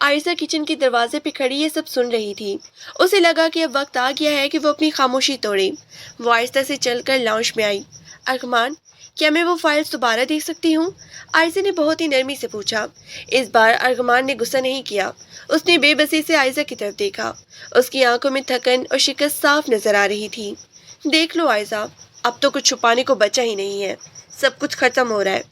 عائشہ کچن کے دروازے پہ کھڑی یہ سب سن رہی تھی۔ اسے لگا کہ اب وقت آ گیا ہے کہ وہ اپنی خاموشی توڑے۔ وہ آہستہ سے چل کر لاؤنج میں آئی۔ ارغمان، کیا میں وہ فائلز دوبارہ دیکھ سکتی ہوں؟ عائشہ نے بہت ہی نرمی سے پوچھا۔ اس بار ارغمان نے غصہ نہیں کیا۔ اس نے بے بسی سے عائشہ کی طرف دیکھا۔ اس کی آنکھوں میں تھکن اور شکست صاف نظر آ رہی تھی۔ دیکھ لو عائشہ، اب تو کچھ چھپانے کو بچا ہی نہیں ہے، سب کچھ ختم ہو رہا ہے۔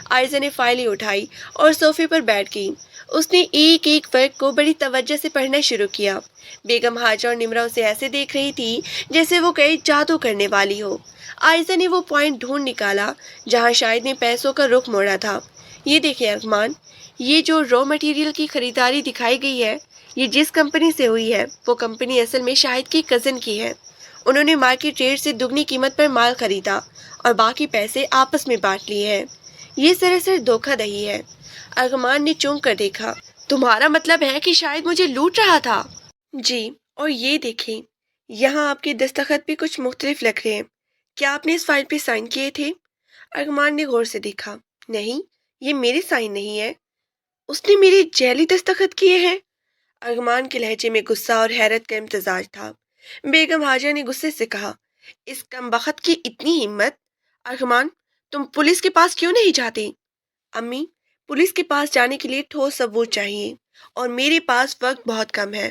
عائشہ نے فائلیں اٹھائی اور صوفے پر بیٹھ گئی۔ اس نے ایک ایک ورق کو بڑی توجہ سے پڑھنا شروع کیا۔ بیگم حاجہ اور نمرہ اسے ایسے دیکھ رہی تھی جیسے وہ کوئی جادو کرنے والی ہو۔ عائشہ نے وہ پوائنٹ ڈھونڈ نکالا جہاں شاہد نے پیسوں کا رخ موڑا تھا۔ یہ دیکھیں ارغمان، یہ جو را مٹیریل کی خریداری دکھائی گئی ہے، یہ جس کمپنی سے ہوئی ہے وہ کمپنی اصل میں شاہد کی کزن کی ہے۔ انہوں نے مارکیٹ ریٹ سے دگنی قیمت پر مال خریدا اور باقی پیسے آپس میں بانٹ لیے ہیں۔ یہ سراسر دھوکہ دہی ہے۔ ارغمان نے چونک کر دیکھا۔ تمہارا مطلب ہے کہ شاید مجھے لوٹ رہا تھا؟ جی، اور یہ دیکھیں، یہاں آپ کے دستخط بھی کچھ مختلف لگ رہے ہیں۔ کیا آپ نے اس فائل پہ سائن کیے تھے؟ ارغمان نے غور سے دیکھا۔ نہیں، یہ میرے سائن نہیں ہے۔ اس نے میرے جعلی دستخط کیے ہیں؟ ارغمان کے لہجے میں غصہ اور حیرت کا امتزاج تھا۔ بیگم حاجہ نے غصے سے کہا، اس کمبخت کی اتنی ہمت! ارغمان، تم پولیس کے پاس کیوں نہیں جاتی؟ امی، پولیس کے پاس جانے کے لیے ٹھوس ثبوت چاہیے اور میرے پاس وقت بہت کم ہے۔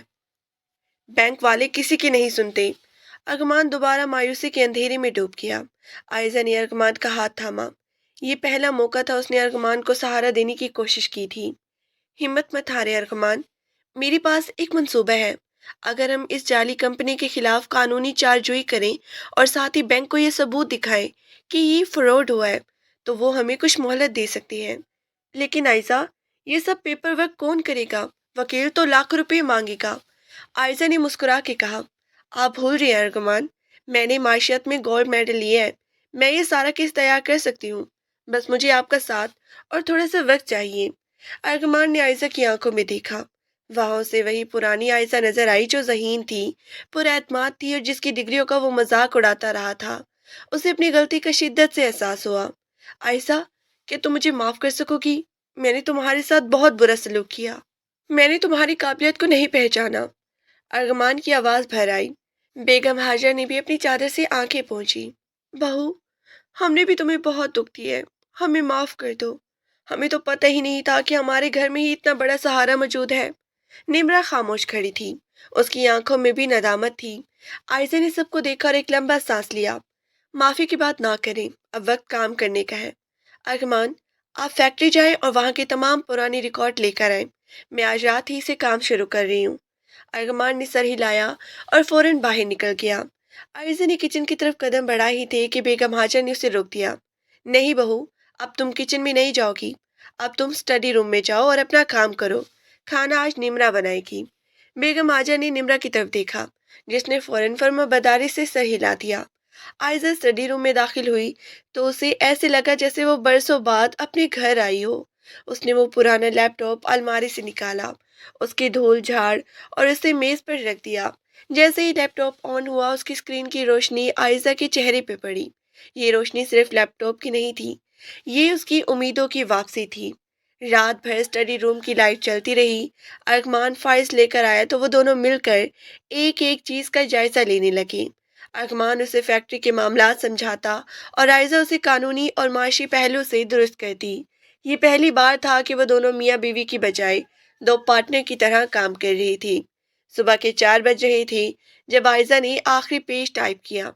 بینک والے کسی کی نہیں سنتے۔ ارغمان دوبارہ مایوسی کے اندھیرے میں ڈوب گیا۔ عائشہ نے ارغمان کا ہاتھ تھاما۔ یہ پہلا موقع تھا اس نے ارغمان کو سہارا دینے کی کوشش کی تھی۔ ہمت مت ہارے ارغمان، میرے پاس ایک منصوبہ ہے۔ اگر ہم اس جعلی کمپنی کے خلاف قانونی چارجوئی کریں اور ساتھ ہی بینک کو یہ ثبوت دکھائیں کہ یہ فراڈ ہوا ہے تو وہ ہمیں کچھ مہلت دے سکتی ہے۔ لیکن عائشہ، یہ سب پیپر ورک کون کرے گا؟ وکیل تو لاکھ روپے مانگے گا۔ عائشہ نے مسکرا کے کہا، آپ بھول رہے ہیں ارغمان، میں نے معاشیات میں گولڈ میڈل لیا ہے، میں یہ سارا کیس تیار کر سکتی ہوں، بس مجھے آپ کا ساتھ اور تھوڑا سا وقت چاہیے۔ ارغمان نے عائشہ کی آنکھوں میں دیکھا۔ وہاں سے وہی پرانی عائشہ نظر آئی جو ذہین تھی، پر اعتماد تھی اور جس کی ڈگریوں کا وہ مذاق اڑاتا رہا تھا۔ اسے اپنی غلطی کا شدت سے احساس ہوا۔ عائشہ، کیا تم مجھے معاف کر سکو گی؟ میں نے تمہارے ساتھ بہت برا سلوک کیا، میں نے تمہاری قابلیت کو نہیں پہچانا۔ ارغمان کی آواز بھر آئی۔ بیگم حاجہ نے بھی اپنی چادر سے آنکھیں پونچھی۔ بہو، ہم نے بھی تمہیں بہت دکھ دیا ہے، ہمیں معاف کر دو۔ ہمیں تو پتہ ہی نہیں تھا کہ ہمارے گھر میں ہی اتنا بڑا سہارا موجود ہے۔ نمرہ خاموش کھڑی تھی، اس کی آنکھوں میں بھی ندامت تھی۔ عائشہ نے سب کو دیکھا اور ایک لمبا سانس لیا۔ معافی کی بات نہ کریں، اب وقت کام کرنے کا ہے۔ ارغمان، آپ فیکٹری جائیں اور وہاں کے تمام پرانی ریکارڈ لے کر آئیں، میں آج رات ہی سے کام شروع کر رہی ہوں۔ ارغمان نے سر ہلایا اور فوراً باہر نکل گیا۔ عائشہ نے کچن کی طرف قدم بڑھائے ہی تھے کہ بیگم حاجہ نے اسے روک دیا۔ نہیں بہو، اب تم کچن میں نہیں جاؤ گی، اب تم اسٹڈی روم میں جاؤ اور اپنا کام کرو، کھانا آج نمرہ بنائے گی۔ بیگم حاجہ نے نمرہ کی طرف دیکھا جس نے فوراً فرما برداری سے سر ہلا دیا۔ عائشہ اسٹڈی روم میں داخل ہوئی تو اسے ایسے لگا جیسے وہ برسوں بعد اپنے گھر آئی ہو۔ اس نے وہ پرانا لیپ ٹاپ الماری سے نکالا، اس کی دھول جھاڑ اور اسے میز پر رکھ دیا۔ جیسے ہی لیپ ٹاپ آن ہوا اس کی اسکرین کی روشنی عائشہ کے چہرے پہ پڑی۔ یہ روشنی صرف لیپ ٹاپ کی نہیں تھی، یہ اس کی امیدوں کی واپسی تھی۔ رات بھر اسٹڈی روم کی لائٹ چلتی رہی۔ ارغمان فائلز لے کر آیا تو وہ دونوں مل کر ایک ایک چیز کا جائزہ لینے لگے۔ ارغمان اسے فیکٹری کے معاملات سمجھاتا اور عائشہ اسے قانونی اور معاشی پہلو سے درست کرتی۔ یہ پہلی بار تھا کہ وہ دونوں میاں بیوی کی بجائے دو پارٹنر کی طرح کام کر رہی تھی۔ صبح کے 4 بج رہے تھے جب عائشہ نے آخری پیج ٹائپ کیا۔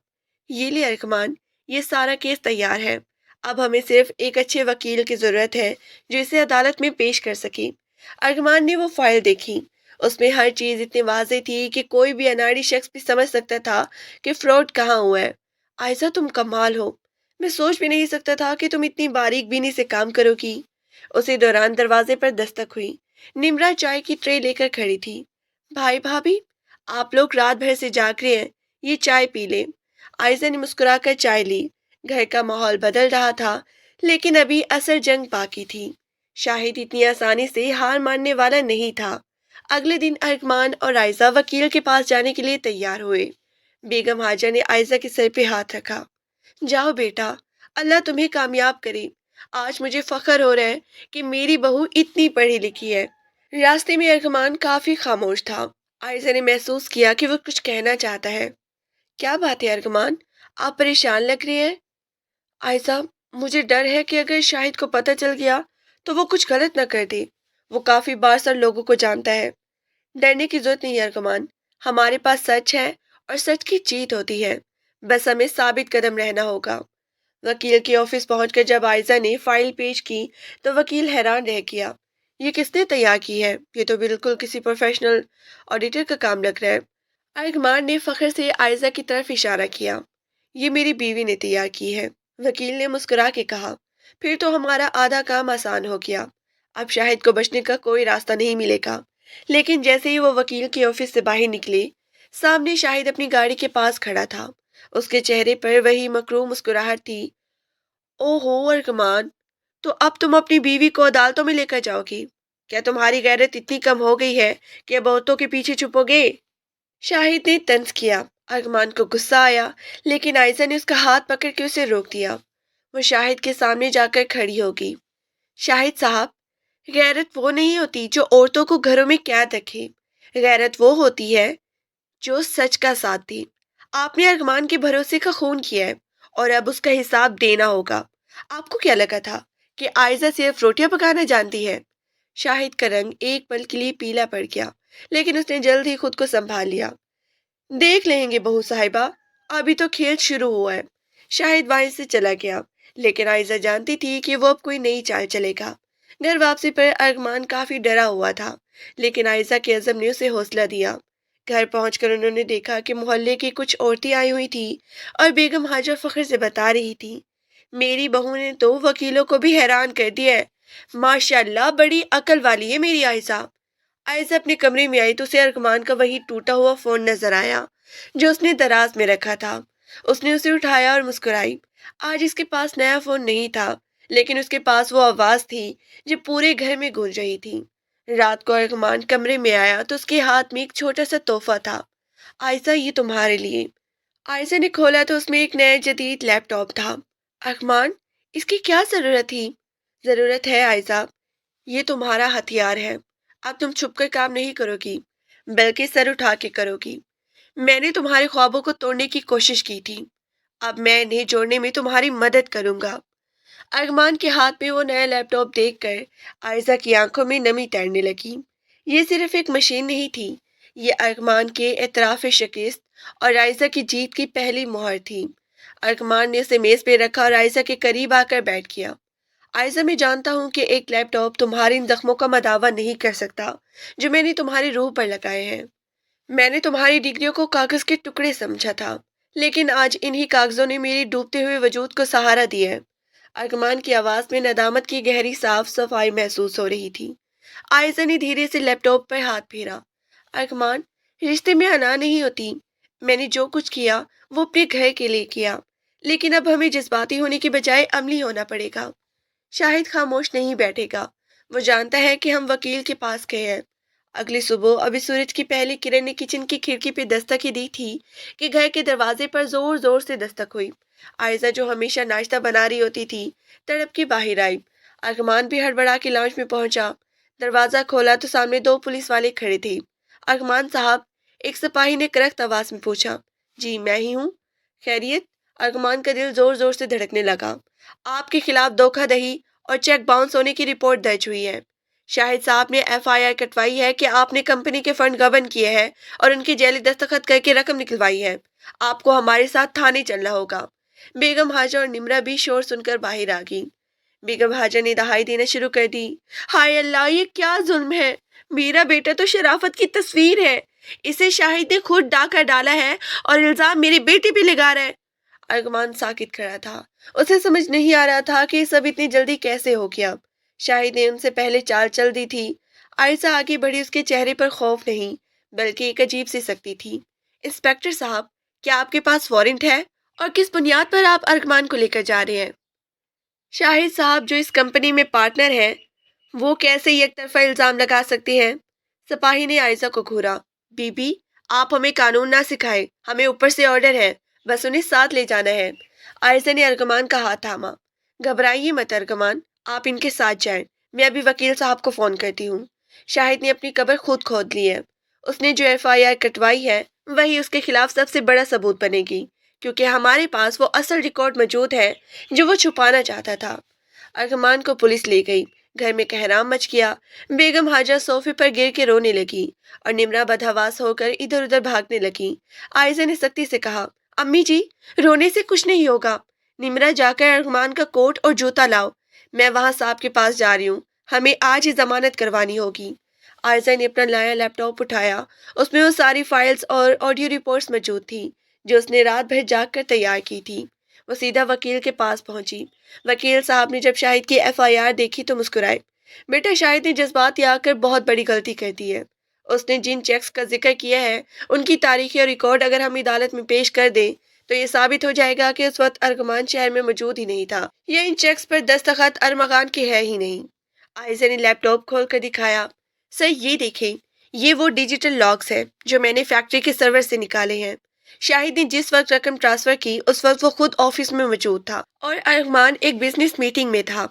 یہ لے ارغمان، یہ سارا کیس تیار ہے، اب ہمیں صرف ایک اچھے وکیل کی ضرورت ہے جو اسے عدالت میں پیش کر سکے۔ ارغمان نے وہ فائل دیکھی، اس میں ہر چیز اتنی واضح تھی کہ کوئی بھی اناڑی شخص بھی سمجھ سکتا تھا کہ فراڈ کہاں ہوا ہے۔ عائشہ، تم کمال ہو، میں سوچ بھی نہیں سکتا تھا کہ تم اتنی باریک بینی سے کام کرو گی۔ اسی دوران دروازے پر دستک ہوئی۔ نمرہ چائے کی ٹرے لے کر کھڑی تھی۔ بھائی بھابھی، آپ لوگ رات بھر سے جاگ رہے ہیں، یہ چائے پی لیں۔ عائشہ نے مسکرا کر چائے لی۔ گھر کا ماحول بدل رہا تھا لیکن ابھی اصل جنگ باقی تھی۔ شاہد اتنی آسانی سے ہار ماننے والا نہیں تھا۔ اگلے دن ارغمان اور عائشہ وکیل کے پاس جانے کے لیے تیار ہوئے۔ بیگم حاجہ نے عائشہ کے سر پہ ہاتھ رکھا۔ جاؤ بیٹا، اللہ تمہیں کامیاب کرے۔ آج مجھے فخر ہو رہا ہے کہ میری بہو اتنی پڑھی لکھی ہے۔ راستے میں ارغمان کافی خاموش تھا۔ عائزہ نے محسوس کیا کہ وہ کچھ کہنا چاہتا ہے۔ کیا بات ہے ارغمان؟ آپ پریشان لگ رہے ہیں۔ عائزہ، مجھے ڈر ہے کہ اگر شاہد کو پتہ چل گیا تو وہ کچھ غلط نہ کر دے۔ وہ کافی بااثر لوگوں کو جانتا ہے۔ ڈرنے کی ضرورت نہیں ارغمان، ہمارے پاس سچ ہے اور سچ کی جیت ہوتی ہے، بس ہمیں ثابت قدم رہنا ہوگا۔ وکیل کے آفس پہنچ کر جب عائزہ نے فائل پیش کی تو وکیل حیران رہ گیا۔ یہ کس نے تیار کی ہے؟ یہ تو بالکل کسی پروفیشنل آڈیٹر کا کام لگ رہا ہے۔ ارغمان نے فخر سے عائزہ کی طرف اشارہ کیا۔ یہ میری بیوی نے تیار کی ہے، وکیل نے مسکرا کے کہا۔ پھر تو ہمارا آدھا کام آسان ہو گیا، اب شاہد کو بچنے کا کوئی راستہ نہیں ملے گا۔ لیکن جیسے ہی وہ وکیل کے آفس سے باہر نکلے، سامنے شاہد اپنی گاڑی کے پاس کھڑا تھا۔ اس کے چہرے پر وہی مکروہ مسکراہٹ تھی۔ او ہو ارغمان، تو اب تم اپنی بیوی کو عدالتوں میں لے کر جاؤ گی؟ کیا تمہاری غیرت اتنی کم ہو گئی ہے کہ اب عورتوں کے پیچھے چھپو گے؟ شاہد نے طنز کیا۔ ارغمان کو غصہ آیا، لیکن عائزہ نے اس کا ہاتھ پکڑ کے اسے روک دیا۔ وہ شاہد کے سامنے جا کر کھڑی ہوگی۔ شاہد صاحب، غیرت وہ نہیں ہوتی جو عورتوں کو گھروں میں قید رکھے، غیرت وہ ہوتی ہے جو سچ کا ساتھ دے۔ آپ نے ارغمان کے بھروسے کا خون کیا ہے اور اب اس کا حساب دینا ہوگا۔ آپ کو کیا لگا تھا کہ عائزہ صرف روٹیاں پکانا جانتی ہے؟ شاہد کا رنگ ایک پل کے لیے پیلا پڑ گیا، لیکن اس نے جلد ہی خود کو سنبھال لیا۔ دیکھ لیں گے بہو صاحبہ، ابھی تو کھیل شروع ہوا ہے۔ شاہد وہیں سے چلا گیا، لیکن عائزہ جانتی تھی کہ وہ اب کوئی نئی چال چلے گا۔ گھر واپسی پر ارغمان کافی ڈرا ہوا تھا، لیکن عائزہ کے عزم نے اسے حوصلہ دیا۔ گھر پہنچ کر انہوں نے دیکھا کہ محلے کی کچھ عورتیں آئی ہوئی تھیں اور بیگم حاجہ فخر سے بتا رہی تھی، میری بہو نے تو وکیلوں کو بھی حیران کر دیا ہے، ماشاءاللہ بڑی عقل والی ہے میری عائزہ۔ عائزہ اپنے کمرے میں آئی تو اسے ارغمان کا وہی ٹوٹا ہوا فون نظر آیا جو اس نے دراز میں رکھا تھا۔ اس نے اسے اٹھایا اور مسکرائی۔ آج اس کے پاس نیا فون نہیں تھا، لیکن اس کے پاس وہ آواز تھی جو پورے گھر میں گونج رہی تھی۔ رات کو ارغمان کمرے میں آیا تو اس کے ہاتھ میں ایک چھوٹا سا تحفہ تھا۔ عائزہ، یہ تمہارے لیے۔ عائزہ نے کھولا تو اس میں ایک نیا جدید لیپ ٹاپ تھا۔ ارغمان، اس کی کیا ضرورت تھی؟ ضرورت ہے عائزہ، یہ تمہارا ہتھیار ہے۔ اب تم چھپ کر کام نہیں کرو گی، بلکہ سر اٹھا کے کرو گی۔ میں نے تمہارے خوابوں کو توڑنے کی کوشش کی تھی، اب میں انہیں جوڑنے میں تمہاری مدد کروں گا۔ ارغمان کے ہاتھ میں وہ نیا لیپ ٹاپ دیکھ کر عائزہ کی آنکھوں میں نمی تیرنے لگی۔ یہ صرف ایک مشین نہیں تھی، یہ ارغمان کے اعتراف شکست اور عائزہ کی جیت کی پہلی مہر تھی۔ ارغمان نے اسے میز پہ رکھا اور عائزہ کے قریب آ کر بیٹھ گیا۔ عائزہ، میں جانتا ہوں کہ ایک لیپ ٹاپ تمہارے ان زخموں کا مداوع نہیں کر سکتا جو میں نے تمہاری روح پر لگائے ہیں۔ میں نے تمہاری ڈگریوں کو کاغذ کے ٹکڑے سمجھا تھا، لیکن آج انہی کاغذوں نے میری ڈوبتے ہوئے وجود کو سہارا دیا ہے۔ ارغمان کی آواز میں ندامت کی گہری صاف صفائی محسوس ہو رہی تھی۔ عائزہ نے دھیرے سے لیپ ٹاپ پر ہاتھ پھیرا۔ ارغمان، رشتے میں انا نہیں ہوتی۔ میں نے جو کچھ کیا وہ اپنے گھر کے لیے کیا، لیکن اب ہمیں جذباتی ہونے کی بجائے عملی ہونا پڑے گا۔ شاہد خاموش نہیں بیٹھے گا، وہ جانتا ہے کہ ہم وکیل کے پاس گئے ہیں۔ اگلی صبح ابھی سورج کی پہلی کرن نے کچن کی کھڑکی پہ دستک ہی دی تھی کہ گھر کے دروازے پر زور زور سے دستک ہوئی۔ عائزہ، جو ہمیشہ ناشتہ بنا رہی ہوتی تھی، تڑپ کے باہر آئی۔ ارغمان بھی ہڑبڑا کے لاؤنج میں پہنچا۔ دروازہ کھولا تو سامنے دو پولیس والے کھڑے تھے۔ ارغمان صاحب، ایک سپاہی نے کرخت آواز میں پوچھا۔ جی میں ہی ہوں، خیریت؟ ارغمان کا دل زور زور سے دھڑکنے لگا۔ آپ کے خلاف دھوکہ دہی اور چیک باؤنس ہونے کی رپورٹ درج ہوئی ہے۔ شاہد صاحب نے ایف آئی آر کٹوائی ہے کہ آپ نے کمپنی کے فنڈ گبن کیے ہیں اور ان کی جعلی دستخط کر کے رقم نکلوائی ہے۔ آپ کو ہمارے ساتھ تھانے چلنا ہوگا۔ بیگم حاجہ اور نمرہ بھی شور سن کر باہر آ گئی۔ بیگم حاجہ نے دہائی دینا شروع کر دی۔ ہائے اللہ، یہ کیا ظلم ہے! میرا بیٹا تو شرافت کی تصویر ہے، اسے شاہد نے خود ڈاکہ ڈالا ہے اور الزام میرے بیٹے پہ لگا رہا ہے۔ ارغمان ساکت کھڑا تھا، اسے سمجھ نہیں آ رہا تھا کہ یہ سب اتنی جلدی کیسے ہو گیا۔ شاہد نے ان سے پہلے چال چل دی تھی۔ عائزہ آگے بڑھی، اس کے چہرے پر خوف نہیں بلکہ ایک عجیب سی سختی تھی۔ انسپکٹر صاحب، کیا آپ کے پاس وارنٹ ہے اور کس بنیاد پر آپ ارغمان کو لے کر جا رہے ہیں؟ شاہد صاحب، جو اس کمپنی میں پارٹنر ہیں، وہ کیسے یک طرفہ الزام لگا سکتے ہیں؟ سپاہی نے عائزہ کو گھورا۔ بی بی، آپ ہمیں قانون نہ سکھائے، ہمیں اوپر سے آرڈر ہے، بس انہیں ساتھ لے جانا ہے۔ عائزہ نے ارغمان کا ہاتھ تھاما۔ گھبرائیے مت ارغمان، آپ ان کے ساتھ جائیں، میں ابھی وکیل صاحب کو فون کرتی ہوں۔ شاہد نے اپنی قبر خود کھود لی ہے. اس نے جو FIR کٹوائی ہے وہی اس کے خلاف سب سے بڑا ثبوت بنے گی، کیونکہ ہمارے پاس وہ اصل ریکارڈ موجود ہے جو وہ چھپانا چاہتا تھا. ارغمان کو پولیس لے گئی. گھر میں کہرام مچ گیا. بیگم حاجہ صوفے پر گر کے رونے لگی اور نمرا بدحواس ہو کر ادھر ادھر بھاگنے لگی. عائزہ نے سختی سے کہا، امی جی، رونے سے کچھ نہیں ہوگا. نمرا، جا کر ارغمان کا کوٹ اور جوتا لاؤ. میں وہاں صاحب کے پاس جا رہی ہوں. ہمیں آج ہی ضمانت کروانی ہوگی. عائزہ نے اپنا نیا لیپ ٹاپ اٹھایا. اس میں وہ ساری فائلز اور آڈیو رپورٹس موجود تھیں جو اس نے رات بھر جاگ کر تیار کی تھی. وہ سیدھا وکیل کے پاس پہنچی. وکیل صاحب نے جب شاہد کی FIR دیکھی تو مسکرائے. بیٹا، شاہد نے جذباتی آ کر بہت بڑی غلطی کر دی ہے. اس نے جن چیکس کا ذکر کیا ہے ان کی تاریخی اور ریکارڈ اگر ہم عدالت میں پیش کر دیں تو یہ ثابت ہو جائے گا کہ اس وقت ارغمان شہر میں موجود ہی نہیں تھا، یا ان چیکس پر دستخط ارمغان کے ہے ہی نہیں. عائزہ نے لیپ ٹاپ کھول کر دکھایا. سر، یہ دیکھیں، یہ وہ ڈیجیٹل لاگز ہیں جو میں نے فیکٹری کے سرور سے نکالے ہیں. شاہد نے جس وقت رقم ٹرانسفر کی اس وقت وہ خود آفس میں موجود تھا اور ارغمان ایک بزنس میٹنگ میں تھا.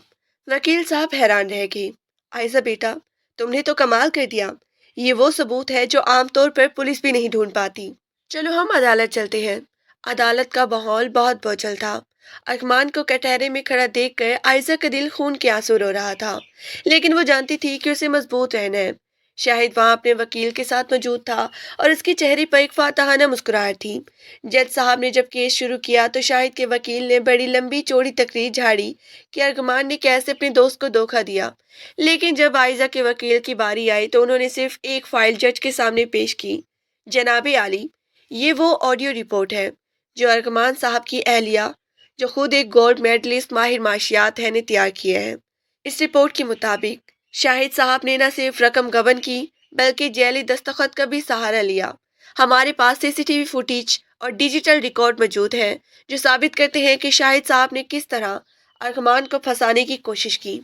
وکیل صاحب حیران رہ گئے. عائزہ بیٹا، تم نے تو کمال کر دیا. یہ وہ ثبوت ہے جو عام طور پر پولیس بھی نہیں ڈھونڈ پاتی. چلو ہم عدالت چلتے ہیں. عدالت کا ماحول بہت بوجھل تھا. ارغمان کو کٹہرے میں کھڑا دیکھ کر عائزہ کا دل خون کے آنسو رو رہا تھا، لیکن وہ جانتی تھی کہ اسے مضبوط رہنا ہے. شاہد وہاں اپنے وکیل کے ساتھ موجود تھا اور اس کے چہرے پر ایک فاتحانہ مسکراہٹ تھی. جج صاحب نے جب کیس شروع کیا تو شاہد کے وکیل نے بڑی لمبی چوڑی تقریر جھاڑی کہ ارغمان نے کیسے اپنے دوست کو دھوکہ دیا. لیکن جب عائزہ کے وکیل کی باری آئی تو انہوں نے صرف ایک فائل جج کے سامنے پیش کی. جناب عالی، یہ وہ آڈیو رپورٹ ہے جو ارغمان صاحب کی اہلیہ، جو خود ایک گولڈ میڈلسٹ ماہر معاشیات ہے، نے تیار کیا ہے. اس رپورٹ کے مطابق شاہد صاحب نے نہ صرف رقم گبن کی بلکہ جعلی دستخط کا بھی سہارا لیا. ہمارے پاس CCTV فوٹیج اور ڈیجیٹل ریکارڈ موجود ہیں جو ثابت کرتے ہیں کہ شاہد صاحب نے کس طرح ارغمان کو پھنسانے کی کوشش کی.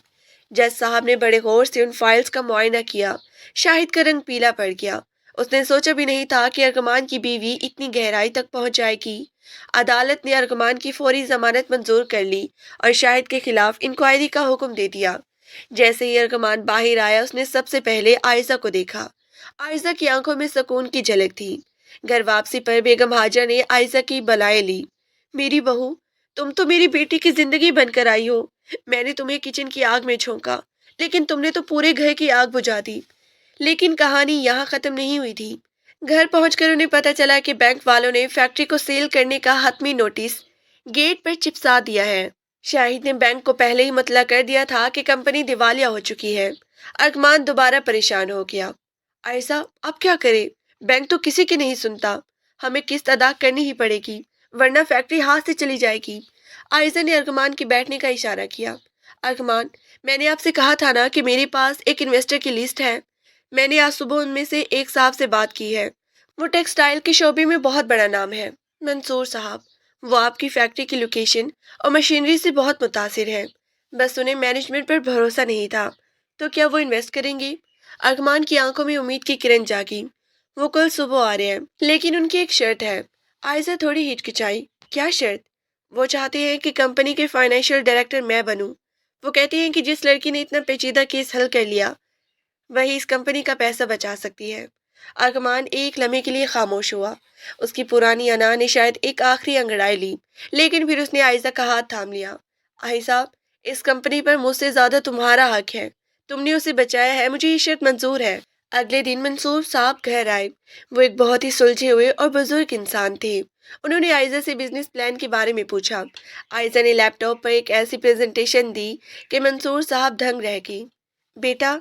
جج صاحب نے بڑے غور سے ان فائلز کا معائنہ کیا. شاہد کا رنگ پیلا پڑ گیا. اس نے سوچا بھی نہیں تھا کہ ارغمان کی بیوی اتنی گہرائی تک پہنچ جائے گی. عدالت نے ارغمان کی فوری ضمانت منظور کر لی اور شاہد کے خلاف انکوائری کا حکم دے دیا. جیسے ہی ارغمان باہر آیا اس نے سب سے پہلے عائزہ کو دیکھا. عائزہ کی آنکھوں میں سکون کی جھلک تھی. گھر واپسی پر بیگم حاجہ نے عائزہ کی بلائیں لی. میری بہو، تم تو میری بیٹی کی زندگی بن کر آئی ہو. میں نے تمہیں کچن کی آگ میں جھونکا لیکن تم نے تو پورے گھر کی آگ بجھا دی. لیکن کہانی یہاں ختم نہیں ہوئی تھی. گھر پہنچ کر انہیں پتہ چلا کہ بینک والوں نے فیکٹری کو سیل کرنے کا حتمی نوٹس گیٹ پر چپسا دیا ہے. شاہد نے بینک کو پہلے ہی مطلع کر دیا تھا کہ کمپنی دیوالیہ ہو چکی ہے. ارغمان دوبارہ پریشان ہو گیا. عائزہ، اب کیا کرے؟ بینک تو کسی کی نہیں سنتا. ہمیں قسط ادا کرنی ہی پڑے گی ورنہ فیکٹری ہاتھ سے چلی جائے گی. عائزہ نے ارغمان کے بیٹھنے کا اشارہ کیا. ارغمان، میں نے آپ سے کہا تھا نا کہ میرے پاس ایک انویسٹر کی لسٹ ہے. میں نے آج صبح ان میں سے ایک صاحب سے بات کی ہے. وہ ٹیکسٹائل کے شعبے میں بہت بڑا نام ہے. منصور صاحب. وہ آپ کی فیکٹری کی لوکیشن اور مشینری سے بہت متاثر ہے. بس انہیں مینجمنٹ پر بھروسہ نہیں تھا. تو کیا وہ انویسٹ کریں گے؟ ارغمان کی آنکھوں میں امید کی کرن جاگی. وہ کل صبح آ رہے ہیں لیکن ان کی ایک شرط ہے. عائزہ تھوڑی ہچکچائی. کیا شرط؟ وہ چاہتے ہیں کہ کمپنی کے فائنینشیل ڈائریکٹر میں بنوں. وہ کہتے ہیں کہ جس لڑکی نے اتنا پیچیدہ کیس حل کر لیا وہی اس کمپنی کا پیسہ بچا سکتی ہے. ارغمان ایک لمحے کے لیے خاموش ہوا. اس کی پرانی انا نے شاید ایک آخری انگڑائی لی لیکن پھر اس نے عائزہ کا ہاتھ تھام لیا. عائزہ، اس کمپنی پر مجھ سے زیادہ تمہارا حق ہے. تم نے اسے بچایا ہے. مجھے یہ شرط منظور ہے. اگلے دن منصور صاحب گھر آئے. وہ ایک بہت ہی سلجھے ہوئے اور بزرگ انسان تھے. انہوں نے عائزہ سے بزنس پلان کے بارے میں پوچھا. عائزہ نے لیپ ٹاپ پر ایک ایسی پریزنٹیشن دی کہ منصور صاحب دنگ رہ گئی. بیٹا،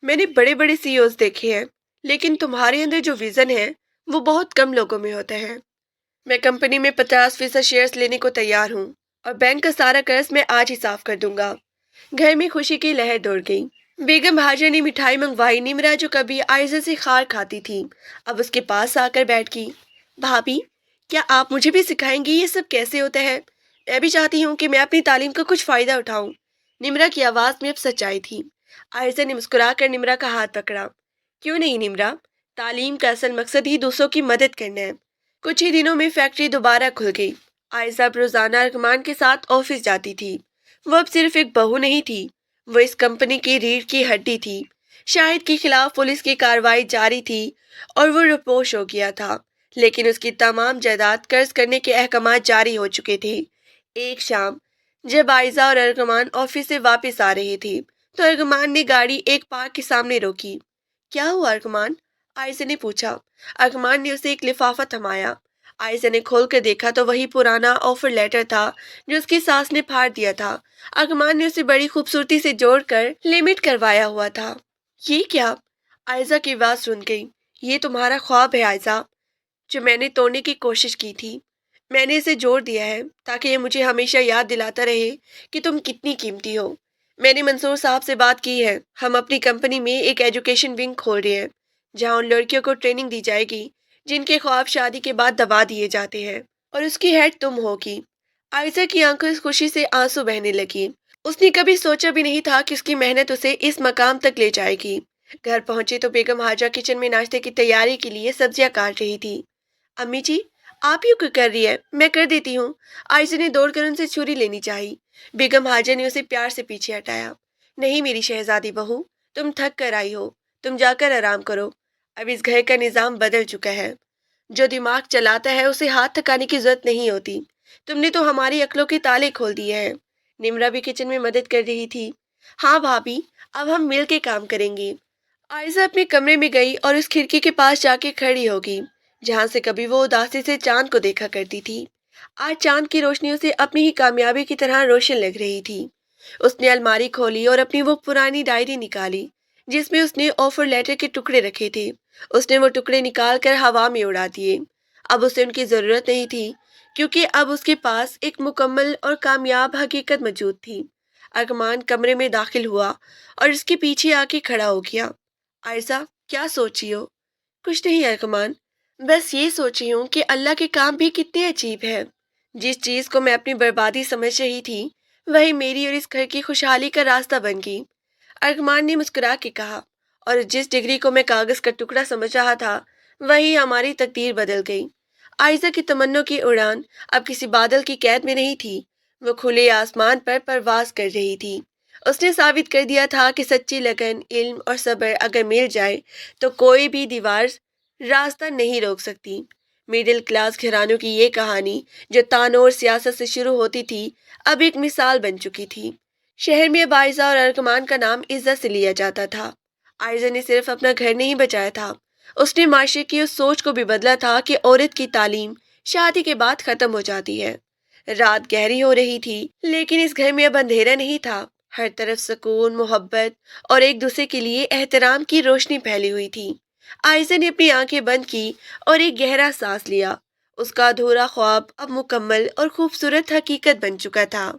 میں نے بڑے بڑے CEOs دیکھے ہیں لیکن تمہارے اندر جو ویژن ہے وہ بہت کم لوگوں میں ہوتا ہے. میں کمپنی میں 50% شیئرز لینے کو تیار ہوں اور بینک کا سارا قرض میں آج ہی صاف کر دوں گا. گھر میں خوشی کی لہر دوڑ گئی. بیگم حاجہ نے مٹھائی منگوائی. نمرا جو کبھی عائزہ سے خار کھاتی تھی اب اس کے پاس آ کر بیٹھ گئی. بھابھی، کیا آپ مجھے بھی سکھائیں گی یہ سب کیسے ہوتا ہے؟ میں بھی چاہتی ہوں کہ میں اپنی تعلیم کا کچھ فائدہ اٹھاؤں. نمرا کی آواز میں اب سچائی تھی. عائزہ نے مسکرا کر نمرا کا ہاتھ پکڑا. کیوں نہیں نمرا، تعلیم کا اصل مقصد ہی دوسروں کی مدد کرنا ہے. کچھ ہی دنوں میں فیکٹری دوبارہ کھل گئی. عائزہ اب روزانہ ارغمان کے ساتھ آفس جاتی تھی. وہ اب صرف ایک بہو نہیں تھی، وہ اس کمپنی کی ریڑھ کی ہڈی تھی. شاہد کے خلاف پولیس کی کارروائی جاری تھی اور وہ رپوش ہو گیا تھا، لیکن اس کی تمام جائیداد قرض کرنے کے احکامات جاری ہو چکے تھے۔ ایک شام جب عائزہ اور ارغمان آفس سے واپس آ رہے تھے تو ارغمان نے گاڑی ایک پارک کے سامنے روکی۔ کیا ہوا ارغمان؟ عائزہ نے پوچھا۔ ارغمان نے اسے ایک لفافہ تھمایا۔ عائزہ نے کھول کر دیکھا تو وہی پرانا آفر لیٹر تھا جو اس کی ساس نے پھاڑ دیا تھا۔ ارغمان نے اسے بڑی خوبصورتی سے جوڑ کر لیمٹ کروایا ہوا تھا۔ یہ کیا؟ عائزہ کی آواز سن گئی۔ یہ تمہارا خواب ہے عائزہ، جو میں نے توڑنے کی کوشش کی تھی۔ میں نے اسے جوڑ دیا ہے تاکہ یہ مجھے ہمیشہ یاد دلاتا رہے کہ تم کتنی قیمتی ہو۔ میں نے منصور صاحب سے بات کی ہے، ہم اپنی کمپنی میں ایک ایجوکیشن ونگ کھول رہے ہیں جہاں ان لڑکیوں کو ٹریننگ دی جائے گی جن کے خواب شادی کے بعد دبا دیے جاتے ہیں، اور اس کی ہیڈ تم ہوگی۔ عائزہ کی آنکھوں سے خوشی سے آنسو بہنے لگی۔ اس نے کبھی سوچا بھی نہیں تھا کہ اس کی محنت اسے اس مقام تک لے جائے گی۔ گھر پہنچے تو بیگم حاجہ کچن میں ناشتے کی تیاری کے لیے سبزیاں کاٹ رہی تھی۔ امی جی، آپ یوں کیوں کر رہی ہے؟ میں کر دیتی ہوں۔ عائزہ نے دوڑ کر ان سے چھری لینی چاہی۔ بیگم حاجہ نے اسے پیار سے پیچھے ہٹایا۔ نہیں میری شہزادی بہو، تم تھک کر آئی ہو، تم جا کر آرام کرو۔ اب اس گھر کا نظام بدل چکا ہے، جو دماغ چلاتا ہے اسے ہاتھ تھکانے کی ضرورت نہیں ہوتی۔ تم نے تو ہماری عقلوں کے تالے کھول دیے ہیں۔ نمرا بھی کچن میں مدد کر رہی تھی۔ ہاں بھابھی، اب ہم مل کے کام کریں گے۔ عائزہ اپنے کمرے میں گئی اور اس کھڑکی کے پاس جا کے کھڑی ہوگی جہاں سے کبھی وہ اداسی سے چاند کو دیکھا کرتی تھی۔ آج چاند کی روشنی اسے اپنی ہی کامیابی کی طرح روشن لگ رہی تھی۔ اس نے الماری کھولی اور اپنی وہ پرانی ڈائری نکالی جس میں اس نے آفر لیٹر کے ٹکڑے رکھے تھے۔ اس نے وہ ٹکڑے نکال کر ہوا میں اڑا دیے۔ اب اسے ان کی ضرورت نہیں تھی کیونکہ اب اس کے پاس ایک مکمل اور کامیاب حقیقت موجود تھی۔ ارغمان کمرے میں داخل ہوا اور اس کے پیچھے آ کے کھڑا ہو گیا۔ عائزہ، کیا سوچی ہو؟ کچھ نہیں ارغمان، بس یہ سوچی ہوں کہ اللہ کے کام بھی کتنے عجیب ہے۔ جس چیز کو میں اپنی بربادی سمجھ رہی تھی وہی میری اور اس گھر کی خوشحالی کا راستہ بن گئی۔ ارغمان نے مسکرا کے کہا، اور جس ڈگری کو میں کاغذ کا ٹکڑا سمجھ رہا تھا وہی ہماری تقدیر بدل گئی۔ عائزہ کی تمنوں کی اڑان اب کسی بادل کی قید میں نہیں تھی، وہ کھلے آسمان پر پرواز کر رہی تھی۔ اس نے ثابت کر دیا تھا کہ سچی لگن، علم اور صبر اگر مل جائے تو کوئی بھی دیوار راستہ نہیں روک سکتی۔ مڈل کلاس گھرانوں کی یہ کہانی جو تانوں اور سیاست سے شروع ہوتی تھی اب ایک مثال بن چکی تھی۔ شہر میں اب عائزہ اور ارغمان کا نام عزت سے لیا جاتا تھا۔ عائزہ نے صرف اپنا گھر نہیں بچایا تھا، اس نے معاشرے کی اس سوچ کو بھی بدلا تھا کہ عورت کی تعلیم شادی کے بعد ختم ہو جاتی ہے۔ رات گہری ہو رہی تھی لیکن اس گھر میں اب اندھیرا نہیں تھا۔ ہر طرف سکون، محبت اور ایک دوسرے کے لیے احترام کی روشنی پھیلی ہوئی تھی۔ عائزہ نے اپنی آنکھیں بند کی اور ایک گہرا سانس لیا۔ اس کا ادھورا خواب اب مکمل اور خوبصورت حقیقت بن چکا تھا۔